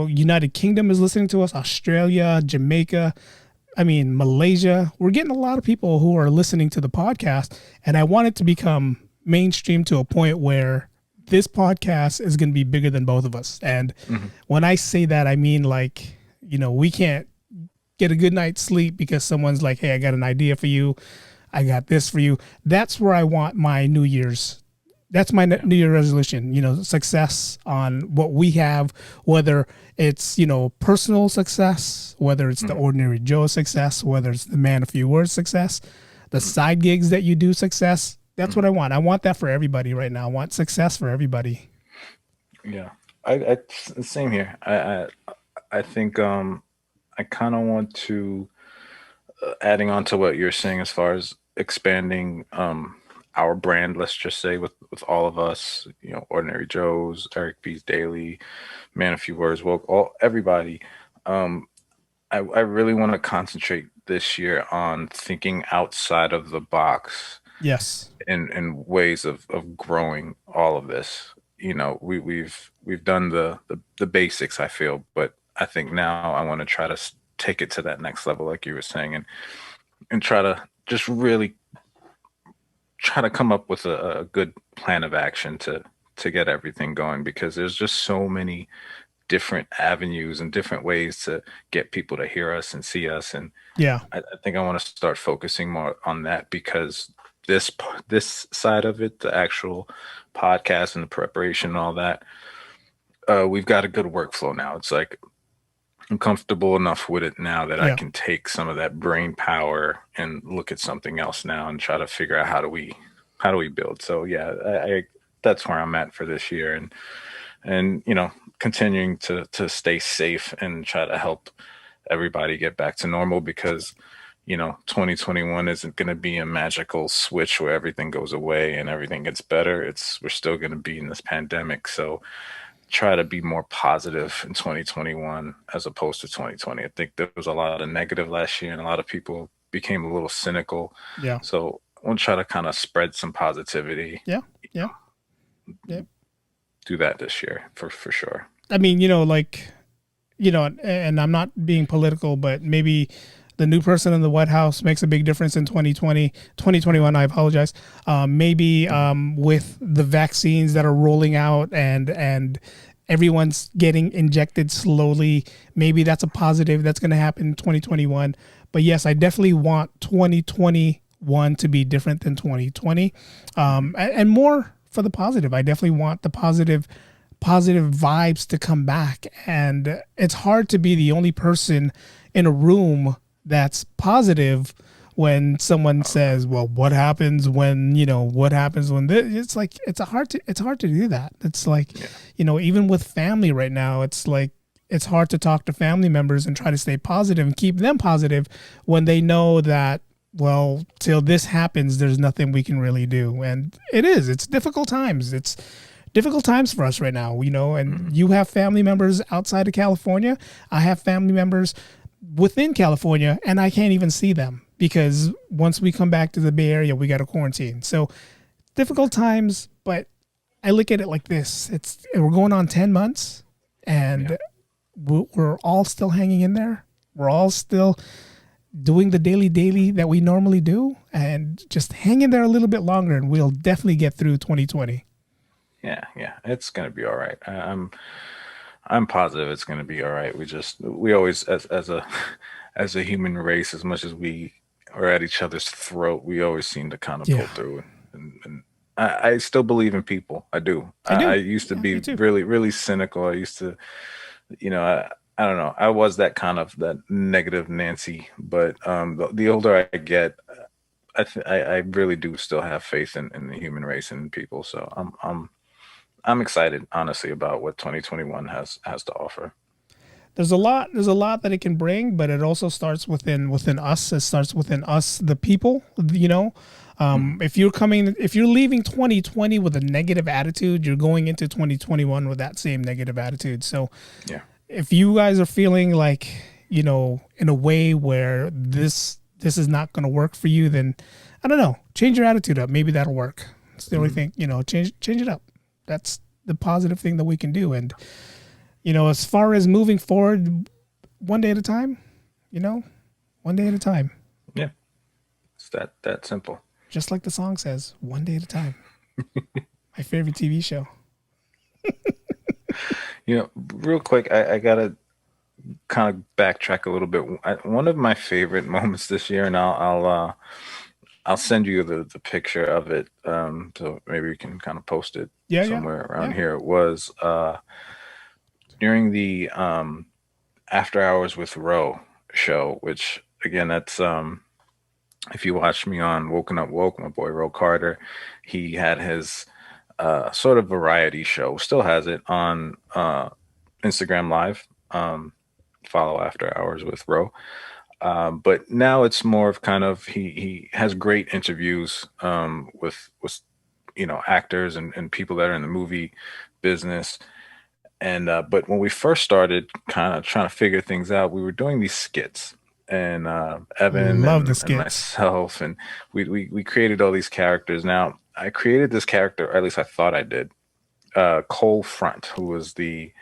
United Kingdom is listening to us, Australia, Jamaica, Malaysia. We're getting a lot of people who are listening to the podcast, and I want it to become mainstream to a point where this podcast is going to be bigger than both of us. And when I say that, I mean, like, we can't get a good night's sleep because someone's like, "Hey, I got an idea for you. I got this for you." That's where I want my New Year's. That's my New Year resolution, success on what we have, whether it's, personal success, whether it's the Ordinary Joe success, whether it's the Man of Few Words success, the side gigs that you do success. That's what I want. I want that for everybody right now. I want success for everybody. Yeah. I same here. I think I kind of want to, adding on to what you're saying as far as expanding our brand, let's just say with all of us, Ordinary Joes, Eric B's Daily, Man of Few Words, Woke, everybody. I really want to concentrate this year on thinking outside of the box. Yes. In ways of growing all of this. We've done the basics, I feel, but I think now I want to try to take it to that next level, like you were saying, and try to just really try to come up with a good plan of action to get everything going, because there's just so many different avenues and different ways to get people to hear us and see us. And I think I want to start focusing more on that, because this side of it, the actual podcast and the preparation and all that, we've got a good workflow now. It's like I'm comfortable enough with it now that I can take some of that brain power and look at something else now and try to figure out how do we build. So I that's where I'm at for this year, and continuing to stay safe and try to help everybody get back to normal, because 2021 isn't going to be a magical switch where everything goes away and everything gets better. We're still going to be in this pandemic. So try to be more positive in 2021 as opposed to 2020. I think there was a lot of negative last year and a lot of people became a little cynical. Yeah. So I want to try to kind of spread some positivity. Yeah. Yeah. Yeah. Do that this year for sure. I mean, and I'm not being political, but maybe the new person in the White House makes a big difference in 2021, I apologize. Maybe with the vaccines that are rolling out and everyone's getting injected slowly, maybe that's a positive that's going to happen in 2021. But yes, I definitely want 2021 to be different than 2020, and more for the positive. I definitely want the positive vibes to come back. And it's hard to be the only person in a room that's positive when someone says, well, what happens when this? It's like, it's hard to do that. It's like, even with family right now, it's like, it's hard to talk to family members and try to stay positive and keep them positive when they know that, well, till this happens, there's nothing we can really do. And it's difficult times. It's difficult times for us right now, and you have family members outside of California. I have family members within California, and I can't even see them because once we come back to the Bay Area, we got to quarantine. So difficult times, but I look at it like this. We're going on 10 months and we're all still hanging in there. We're all still doing the daily that we normally do and just hang in there a little bit longer and we'll definitely get through 2020. Yeah, it's gonna be all right. I'm positive it's gonna be all right. We always, as a human race, as much as we are at each other's throat, we always seem to kind of pull through. And I still believe in people. I do. I used to be really, really cynical. I used to, I don't know. I was that kind of that negative Nancy, but the older I get, I really do still have faith in the human race and people. So I'm excited, honestly, about what 2021 has to offer. There's a lot that it can bring, but it also starts within us. It starts within us, the people. If you're leaving 2020 with a negative attitude, you're going into 2021 with that same negative attitude. So, if you guys are feeling like in a way where this is not going to work for you, then I don't know, change your attitude up. Maybe that'll work. It's the only thing, change it up. That's the positive thing that we can do. And, as far as moving forward, one day at a time, one day at a time. Yeah. It's that simple. Just like the song says, one day at a time. My favorite TV show. Real quick, I got to kind of backtrack a little bit. One of my favorite moments this year, and I'll send you the picture of it, so maybe you can kind of post it somewhere around here. It was during the After Hours with Ro show, which again, that's if you watch me on Woken Up Woke, my boy Ro Carter, he had his sort of variety show, still has it on Instagram Live. Follow After Hours with Ro. But now it's more of kind of he has great interviews with actors and people that are in the movie business. And but when we first started kind of trying to figure things out, we were doing these skits. And Evan and myself, and we created all these characters. Now I created this character, or at least I thought I did, Cole Front, who was the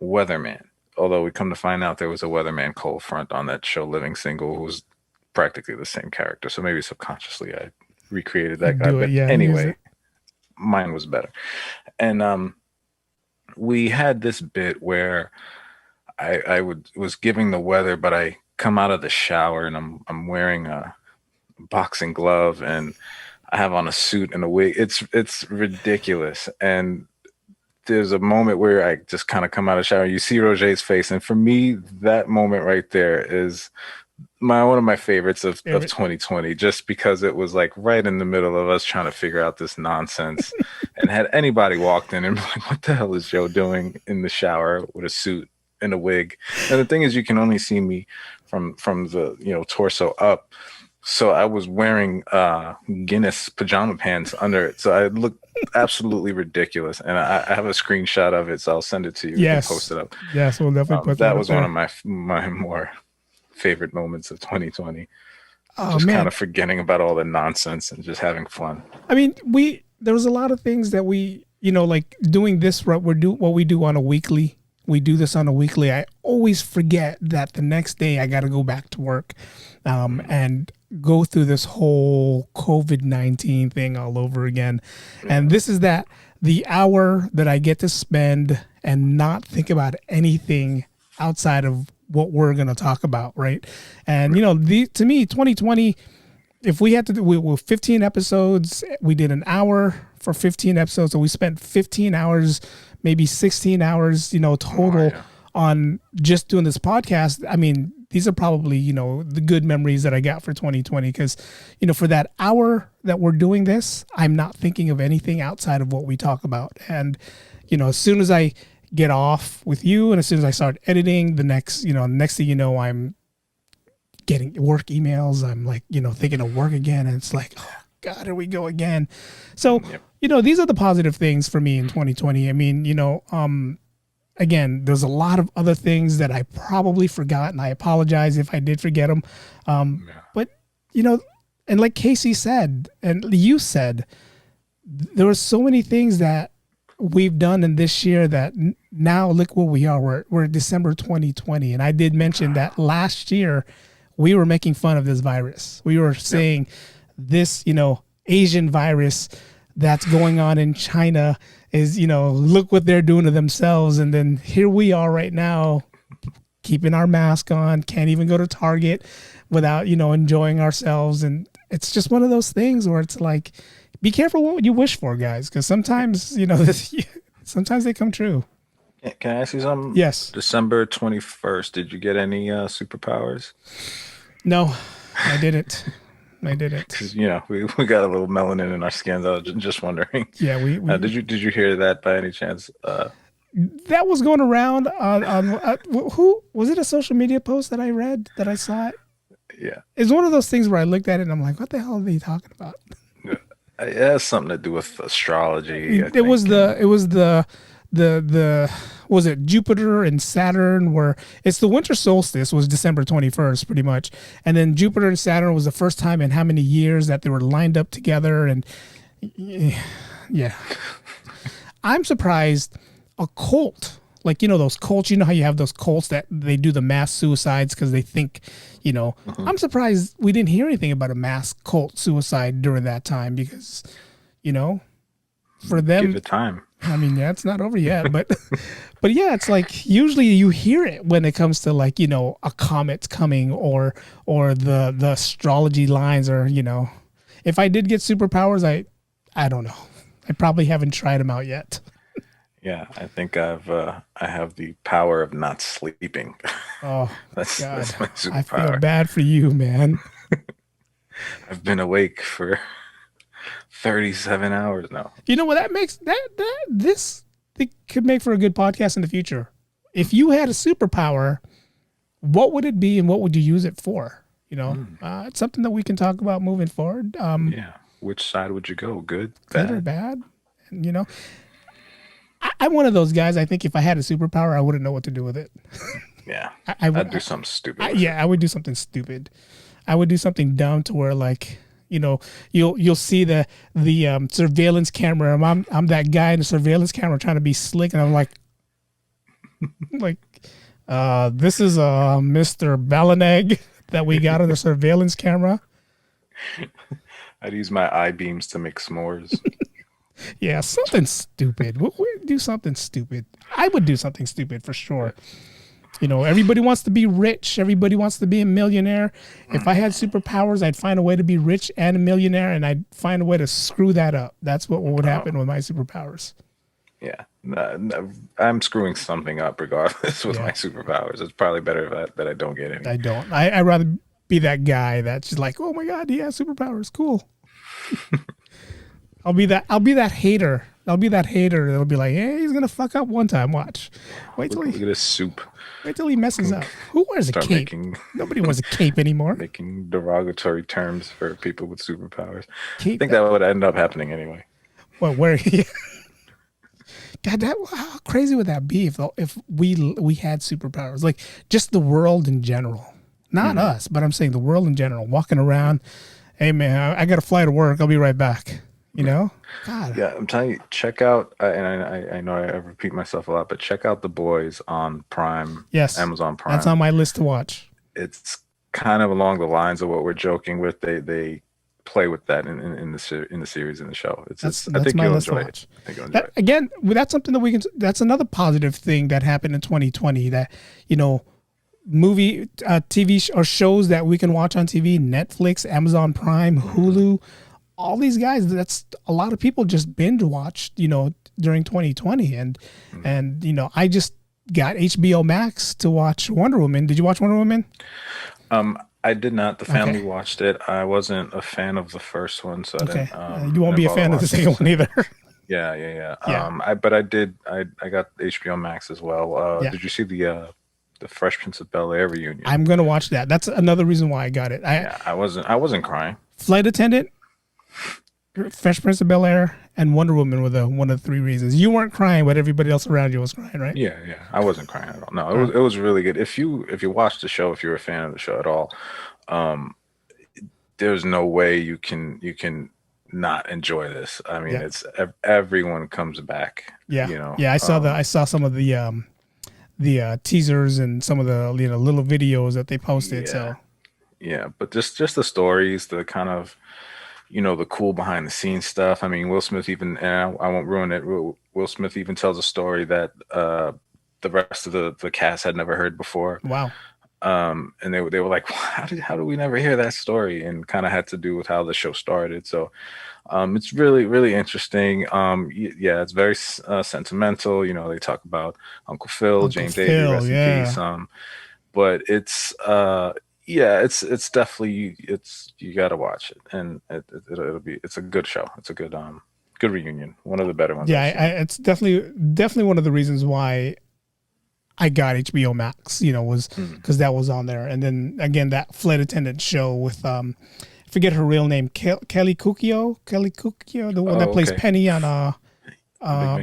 weatherman. Although we come to find out there was a weatherman, Cole Front, on that show Living Single, who was practically the same character. So maybe subconsciously I recreated that guy. But anyway, mine was better. And we had this bit where I was giving the weather, but I come out of the shower and I'm wearing a boxing glove and I have on a suit and a wig. It's ridiculous. And there's a moment where I just kind of come out of the shower. You see Roger's face, and for me, that moment right there is one of my favorites of 2020, just because it was like right in the middle of us trying to figure out this nonsense. And had anybody walked in and been like, "What the hell is Joe doing in the shower with a suit in a wig. And the thing is, you can only see me from the torso up. So I was wearing Guinness pajama pants under it. So I looked absolutely ridiculous. And I have a screenshot of it, so I'll send it to you. Yes. And post it up. Yes, we'll definitely put that That up was there. one of my more favorite moments of 2020. Oh, just man. kind of forgetting about all the nonsense and just having fun. I mean, there was a lot of things that we, like doing this, what we do on a weekly. We do this on a weekly. I always forget that the next day I got to go back to work and go through this whole COVID-19 thing all over again. Yeah. And this is the hour that I get to spend and not think about anything outside of what we're going to talk about. Right. And, to me, 2020, if we had to do 15 episodes, we did an hour for 15 episodes. So we spent 15 hours, maybe 16 hours, total on just doing this podcast. I mean, these are probably, the good memories that I got for 2020. Because, for that hour that we're doing this, I'm not thinking of anything outside of what we talk about. And, as soon as I get off with you and as soon as I start editing, the next thing you know, I'm getting work emails. I'm like, thinking of work again. And it's like, oh God, here we go again. So, these are the positive things for me in 2020. I mean, again, there's a lot of other things that I probably forgot, and I apologize if I did forget them. But, and like Casey said, and you said, there were so many things that we've done in this year that now look where we are. We're December 2020. And I did mention that last year we were making fun of this virus. We were saying this, Asian virus that's going on in China is, look what they're doing to themselves. And then here we are right now, keeping our mask on, can't even go to Target without, enjoying ourselves. And it's just one of those things where it's like, be careful what you wish for, guys, because sometimes, sometimes they come true. Can I ask you something? Yes. December 21st, did you get any superpowers? No, I didn't. Because we got a little melanin in our skins. I was just wondering. Yeah, we did you hear that by any chance? That was going around on who was it? A social media post that I read that I saw it. Yeah, it's one of those things where I looked at it and I'm like, what the hell are they talking about? It has something to do with astrology. Was it Jupiter and Saturn, where it's the winter solstice was December 21st pretty much. And then Jupiter and Saturn was the first time in how many years that they were lined up together. And yeah, I'm surprised a cult, like, those cults, how you have those cults that they do the mass suicides because they think, I'm surprised we didn't hear anything about a mass cult suicide during that time because, for them, give it time. I mean, yeah, it's not over yet, but yeah, it's like usually you hear it when it comes to like, a comet's coming or the astrology lines or, if I did get superpowers, I don't know. I probably haven't tried them out yet. Yeah, I think I have the power of not sleeping. Oh, that's my superpower. I feel bad for you, man. I've been awake for 37 hours now. You know what that makes this could make for a good podcast in the future. If you had a superpower, what would it be and what would you use it for? It's something that we can talk about moving forward. Which side would you go? Good or bad? And, I'm one of those guys. I think if I had a superpower, I wouldn't know what to do with it. Yeah, I'd do something stupid. I would do something stupid. I would do something dumb to where, like, you'll see the surveillance camera. I'm that guy in the surveillance camera trying to be slick, and I'm like, this is Mr. Balaneg that we got on the surveillance camera. I'd use my eye beams to make s'mores. Yeah, something stupid. We'd do something stupid. I would do something stupid for sure. Everybody wants to be rich. Everybody wants to be a millionaire. If I had superpowers, I'd find a way to be rich and a millionaire, and I'd find a way to screw that up. That's what would happen with my superpowers. Yeah, I'm screwing something up regardless with my superpowers. It's probably better that I don't get any. I don't. I'd rather be that guy that's just like, oh my God, he has superpowers. Cool. I'll be that hater. I'll be that hater that'll be like, hey, he's gonna fuck up one time. Watch. Look at this soup. Wait till he messes up. Who wears a cape? Nobody wears a cape anymore. Making derogatory terms for people with superpowers. I think that would end up happening anyway. Well, where? God, how crazy would that be if we had superpowers? Like just the world in general, not us, but I'm saying the world in general. Walking around, hey man, I got to fly to work. I'll be right back. You know? God. Yeah, I'm telling you, check out, and I know I repeat myself a lot, but check out The Boys on Prime. Yes, Amazon Prime. That's on my list to watch. It's kind of along the lines of what we're joking with. They play with that in the series, in the show. I think you'll enjoy it. Again, that's something that we can. That's another positive thing that happened in 2020. That movie, TV or shows that we can watch on TV, Netflix, Amazon Prime, Hulu. All these guys, that's a lot of people just binge watched, during 2020. And I just got HBO Max to watch Wonder Woman. Did you watch Wonder Woman? I did not. The family watched it. I wasn't a fan of the first one, so I didn't. You won't be a fan of the second one either. Yeah. But I did. I got HBO Max as well. Did you see the Fresh Prince of Bel-Air reunion? I'm gonna watch that. That's another reason why I got it. I wasn't crying. Flight Attendant, Fresh Prince of Bel-Air, and Wonder Woman were one of the three reasons. You weren't crying, but everybody else around you was crying, right? Yeah. I wasn't crying at all. No, it was really good. If you watch the show, if you're a fan of the show at all, there's no way you can not enjoy this. I mean, it's everyone comes back. Yeah. I saw some of the teasers and some of the little videos that they posted. But just the stories, the kind of the cool behind the scenes stuff. I mean, Will Smith even, and I won't ruin it. Will Smith even tells a story that the rest of the cast had never heard before. Wow. And they were like, how do we never hear that story? And kind of had to do with how the show started. So it's really, really interesting. It's very sentimental. They talk about Uncle Phil, James Davey, rest in peace. But it's it's definitely you got to watch it, and it's a good show. It's a good reunion. One of the better ones. Yeah, it's definitely one of the reasons why I got HBO Max. Was because that was on there, and then again that flight attendant show with I forget her real name, Kelly Cuccio, the one that plays Penny on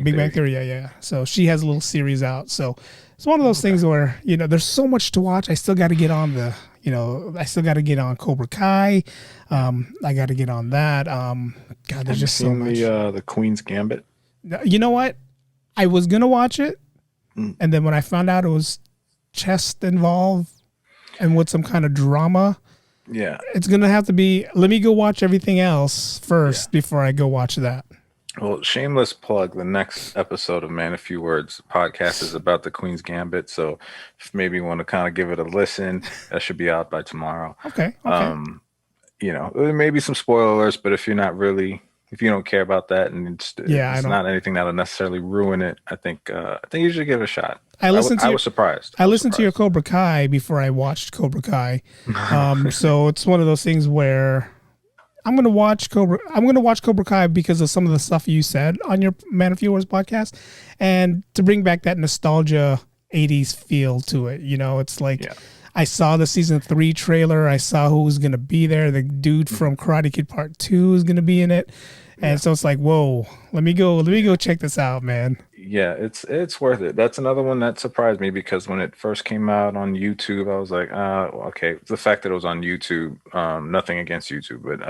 Big Bang Theory. Yeah. So she has a little series out. So it's one of those things where there's so much to watch. I still got to get on Cobra Kai. I got to get on that. God, there's just so much. The Queen's Gambit. You know what? I was gonna watch it, and then when I found out it was chess involved and with some kind of drama, it's gonna have to be. Let me go watch everything else first before I go watch that. Well, shameless plug. The next episode of Man a Few Words podcast is about the Queen's Gambit. So if maybe you want to kind of give it a listen, that should be out by tomorrow. Okay. There may be some spoilers, but if you don't care about that, and it's not anything that'll necessarily ruin it, I think you should give it a shot. I was surprised. I listened to your Cobra Kai before I watched Cobra Kai. So it's one of those things where I'm gonna watch Cobra Kai because of some of the stuff you said on your Man of Few Words podcast, and to bring back that nostalgia 80s feel to it. It's like I saw the season 3 trailer. I saw who was gonna be there. The dude from Karate Kid Part 2 is gonna be in it, and so it's like, whoa, let me go check this out, man. Yeah, it's worth it. That's another one that surprised me because when it first came out on YouTube, I was like, okay. The fact that it was on YouTube, nothing against YouTube, but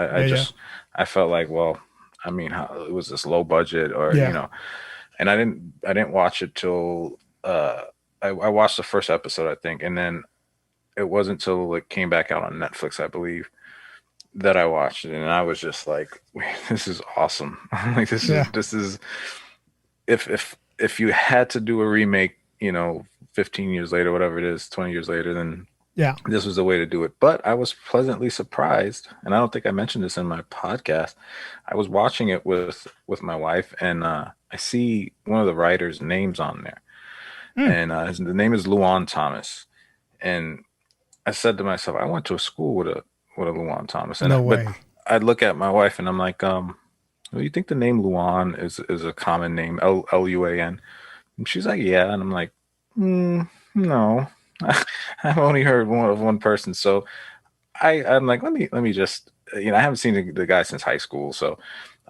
I felt like, well, I mean, it was this low budget, or and I didn't watch it till I watched the first episode, I think, and then it wasn't till it came back out on Netflix, I believe, that I watched it, and I was just like, this is awesome. Like this is if you had to do a remake, 15 years later, whatever it is, 20 years later, then this was the way to do it. But I was pleasantly surprised, and I don't think I mentioned this in my podcast. I was watching it with my wife, and I see one of the writers' names on there, and the name is Luan Thomas. And I said to myself, I went to a school with a Luan Thomas, and no way. But I'd look at my wife, and I'm like, well, you think the name Luan is a common name, Luan? And she's like, yeah. And I'm like, no, I've only heard one of one person. So I'm like, let me just, I haven't seen the guy since high school. So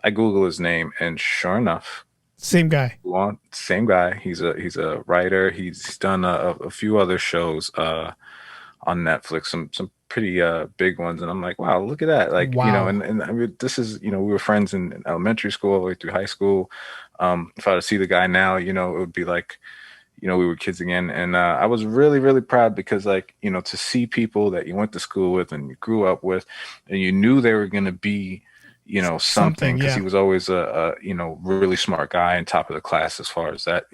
I Google his name, and sure enough, Same guy. Luan, same guy. He's a writer. He's done a few other shows on Netflix, some pretty big ones, and I'm like, wow, look at that. Like, Wow. and I mean, this is, we were friends in elementary school all the way through high school. If I were to see the guy now, it would be like, we were kids again. And I was really, really proud because, like, to see people that you went to school with and you grew up with, and you knew they were going to be, something, because Yeah. he was always really smart guy and top of the class as far as that,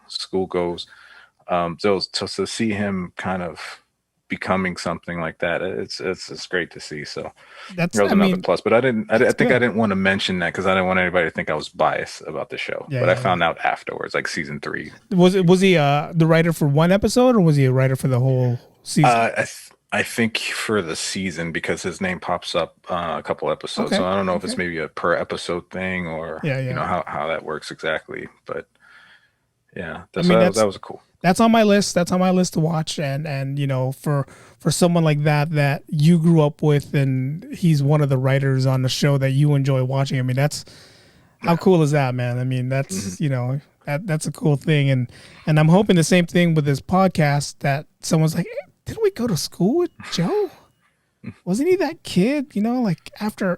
school goes. So to see him kind of becoming something like that, it's great to see. So That's, that was I another mean, plus. But I think good. I didn't want to mention that because I didn't want anybody to think I was biased about the show. Yeah, But I yeah, found out afterwards, like season 3. Was he the writer for one episode, or was he a writer for the whole season? I think for the season, because his name pops up a couple episodes. Okay, So I don't know if it's okay. maybe a per episode thing or Yeah, yeah. how that works exactly. But yeah, I mean, that was cool. that's on my list. That's on my list to watch. And for someone like that you grew up with, and he's one of the writers on the show that you enjoy watching. I mean, that's how cool is that, man? I mean, that's that's a cool thing. And I'm hoping the same thing with this podcast, that someone's like, hey, didn't we go to school with Joe? Wasn't he that kid? Like after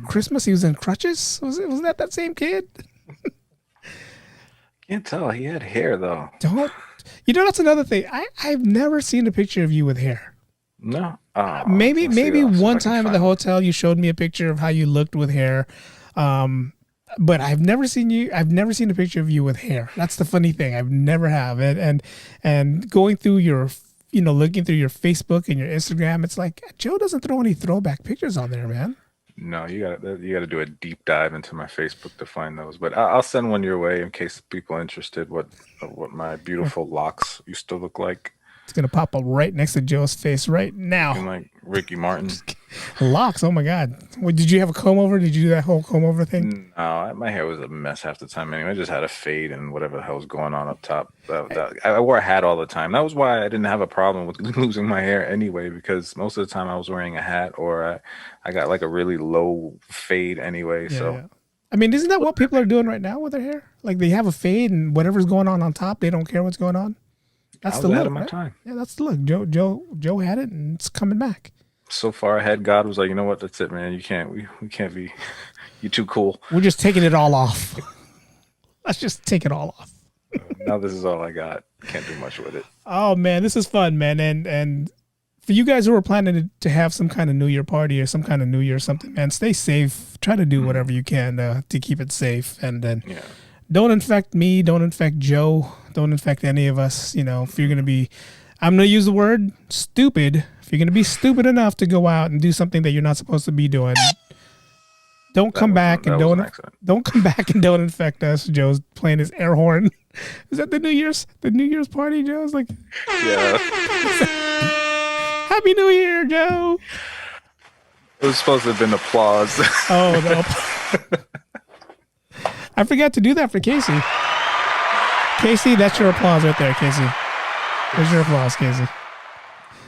Christmas, he was in crutches. Wasn't that same kid? Can't tell. He had hair though. Don't. That's another thing. I've never seen a picture of you with hair. No. Oh, Maybe let's see. I'll see if one I can time at find the it. hotel you showed me a picture of how you looked with hair. But I've never seen a picture of you with hair. That's the funny thing. I've never have. And going through your looking through your Facebook and your Instagram, it's like Joe doesn't throw any throwback pictures on there, man. No, you got to do a deep dive into my Facebook to find those. But I'll send one your way in case people are interested. What my beautiful locks used to look like. It's gonna pop up right next to Joe's face right Looking now. like Ricky Martin. Locks. Oh my God. What, did you have a comb over? Did you do that whole comb over thing? No, my hair was a mess half the time anyway. I just had a fade and whatever the hell was going on up top. I wore a hat all the time. That was why I didn't have a problem with losing my hair anyway, because most of the time I was wearing a hat, or I got like a really low fade anyway. Yeah, So yeah. I mean, isn't that what people are doing right now with their hair? Like they have a fade and whatever's going on top, they don't care what's going on. That's I the was ahead look, of my right? time. Yeah, that's the look. Joe had it, and it's coming back. So far ahead, God was like, you know what? That's it, man. We can't be. You're too cool. We're just taking it all off. Let's just take it all off. Now this is all I got. Can't do much with it. Oh man, this is fun, man. And for you guys who are planning to have some kind of New Year party or some kind of New Year or something, man, stay safe. Try to do whatever you can to keep it safe, and then Yeah. don't infect me. Don't infect Joe. Don't infect any of us. If you're gonna be, I'm gonna use the word stupid. If you're gonna be stupid enough to go out and do something that you're not supposed to be doing, don't come back and That was an accident. don't come back and don't infect us. Joe's playing his air horn. Is that the New Year's party? Joe's like, Yeah. Happy New Year, Joe. It was supposed to have been applause. Oh no. I forgot to do that for Casey. Casey, that's your applause right there, Casey. There's your applause, Casey.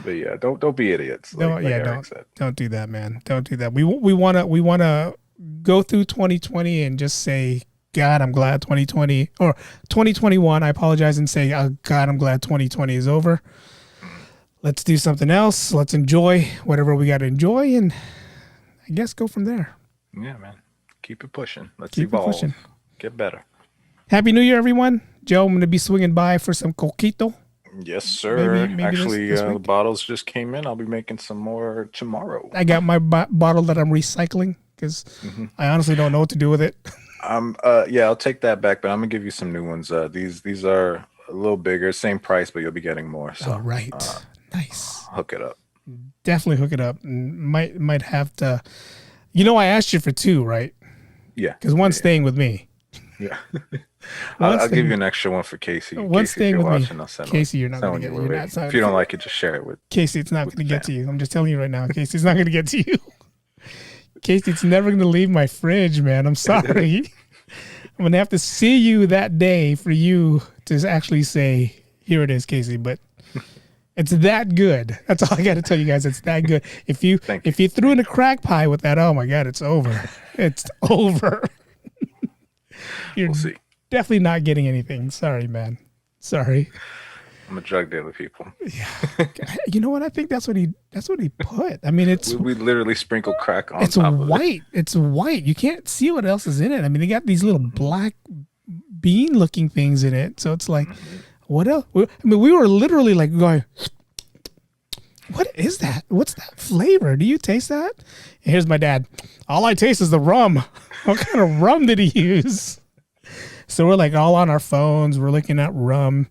But yeah, don't be idiots. Like Eric said. Don't do that, man. Don't do that. We wanna go through 2020 and just say, God, I'm glad 2020 or 2021. I apologize and say, oh, God, I'm glad 2020 is over. Let's do something else. Let's enjoy whatever we got to enjoy, and I guess go from there. Yeah, man. Keep it pushing. Let's Keep it evolve. pushing. Get better. Happy New Year, everyone. Joe, I'm going to be swinging by for some coquito. Yes, sir. Maybe Actually, this the week. Bottles just came in. I'll be making some more tomorrow. I got my bottle that I'm recycling because I honestly don't know what to do with it. Yeah, I'll take that back, but I'm gonna give you some new ones. These are a little bigger, same price, but you'll be getting more. So All right. Nice. hook it up. Definitely hook it up. And might have to. I asked you for 2, right? Yeah, Because one's staying with me. yeah. One's I'll give staying- you an extra one for Casey. One's Casey, if staying you're with me. watching, I'll send Casey, one. you're not Send going to one get your it. way. You're not. If you don't like it, just share it with. Casey, it's not going to get to you. I'm just telling you right now. Casey, it's not going to get to you. Casey, it's never going to leave my fridge, man. I'm sorry. I'm going to have to see you that day for you to actually say, here it is, Casey. But it's that good. That's all I got to tell you guys. It's that good. If you threw in a crack pie with that, oh my God, it's over. It's over. You're We'll see. definitely not getting anything. Sorry, man. Sorry. I'm a drug dealer, people. Yeah. You know what? I think that's what he put. I mean, it's we literally sprinkle crack on it's top white. of it. It's white. You can't see what else is in it. I mean, they got these little black bean looking things in it. So it's like, what else? I mean, we were literally like going, what is that? What's that flavor? Do you taste that? And here's my dad. All I taste is the rum. What kind of rum did he use? So we're like all on our phones. We're looking at rum.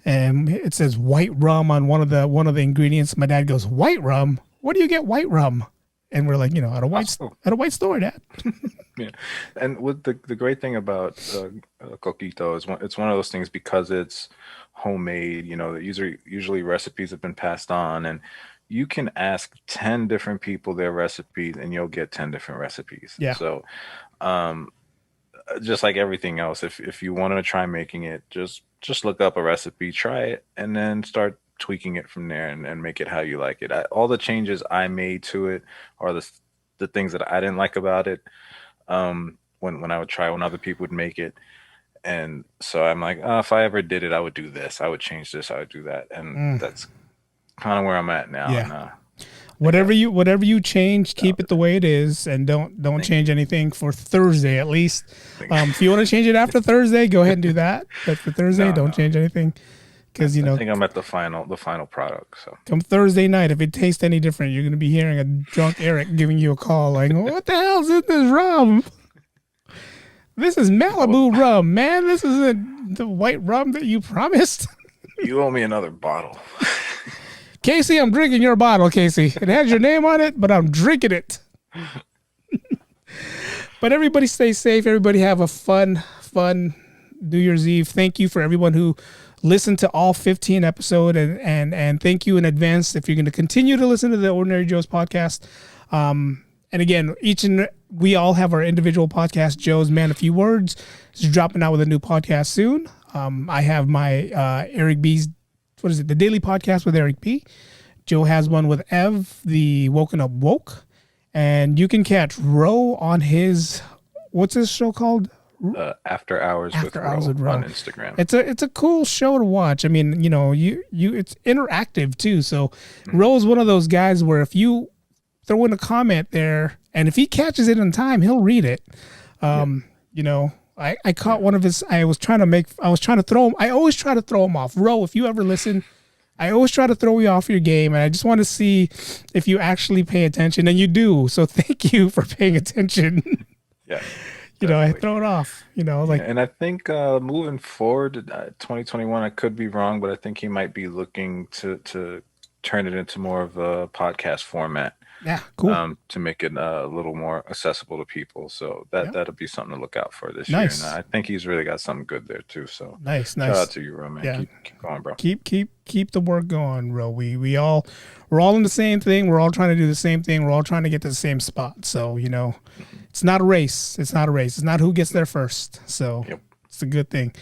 And it says white rum on one of the ingredients. My dad goes, white rum? Where do you get white rum? And we're like, at a white store, Dad. Yeah, and with the great thing about coquito is it's one of those things because it's homemade. That usually recipes have been passed on, and you can ask 10 different people their recipes, and you'll get 10 different recipes. Yeah. So, just like everything else, if you want to try making it, just look up a recipe, try it, and then start tweaking it from there and make it how you like it. All the changes I made to it are the things that I didn't like about it when I would try when other people would make it. And so I'm like, if I ever did it, I would do this. I would change this. I would do that. And that's kind of where I'm at now. Yeah. And, whatever you change, keep it the way it is, and don't change anything for Thursday at least. If you want to change it after Thursday, go ahead and do that. But for Thursday, don't change anything, because I think I'm at the final product. So come Thursday night, if it tastes any different, you're going to be hearing a drunk Eric giving you a call like, "What the hell's in this rum? This is Malibu rum, man. This isn't the white rum that you promised." You owe me another bottle. Casey, I'm drinking your bottle, Casey. It has your name on it, but I'm drinking it. But everybody stay safe. Everybody have a fun New Year's Eve. Thank you for everyone who listened to all 15 episodes, and thank you in advance if you're going to continue to listen to the Ordinary Joe's podcast. And again, we all have our individual podcast. Joe's Man a Few Words is dropping out with a new podcast soon. I have my Eric B's, the Daily Podcast with Eric B. Joe has one with Ev, the Woken Up Woke. And you can catch Ro on his, what's his show called? After Hours with Ro on Instagram. It's a cool show to watch. I mean, it's interactive too. So Ro is one of those guys where if you throw in a comment there, and if he catches it in time, he'll read it. I caught one of his. I always try to throw him off. Ro, if you ever listen, I always try to throw you off your game, and I just want to see if you actually pay attention, and you do. So thank you for paying attention. Yeah. I throw it off, and I think moving forward, 2021, I could be wrong, but I think he might be looking to turn it into more of a podcast format. Yeah, cool. To make it a little more accessible to people. So that'll be something to look out for this year. And I think he's really got something good there too. So nice. Shout out to you, Ro, man. Yeah. Keep going, bro. Keep the work going, Ro. We're all in the same thing. We're all trying to do the same thing. We're all trying to get to the same spot. So, it's not a race. It's not who gets there first. So It's a good thing.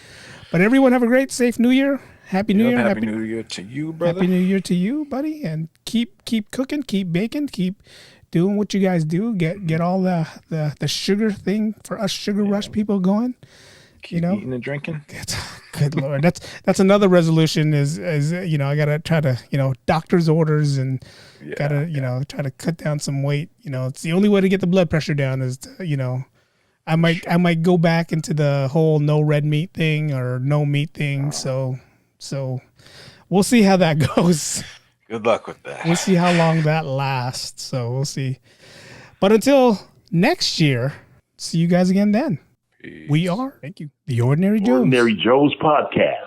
But everyone have a great, safe New Year. Happy New Year. Happy New Year to you, brother. Happy New Year to you, buddy. And keep cooking, keep baking, keep doing what you guys do. Get all the sugar thing for us sugar rush people going. Keep eating and drinking. Good Lord. That's another resolution is I gotta try to, doctor's orders and gotta, try to cut down some weight. It's the only way to get the blood pressure down is to, I might go back into the whole no red meat thing or no meat thing. So we'll see how that goes. Good luck with that. We'll see how long that lasts. So we'll see. But until next year, see you guys again then. Peace. We are, thank you, the Ordinary Joes. Ordinary Joe's Podcast.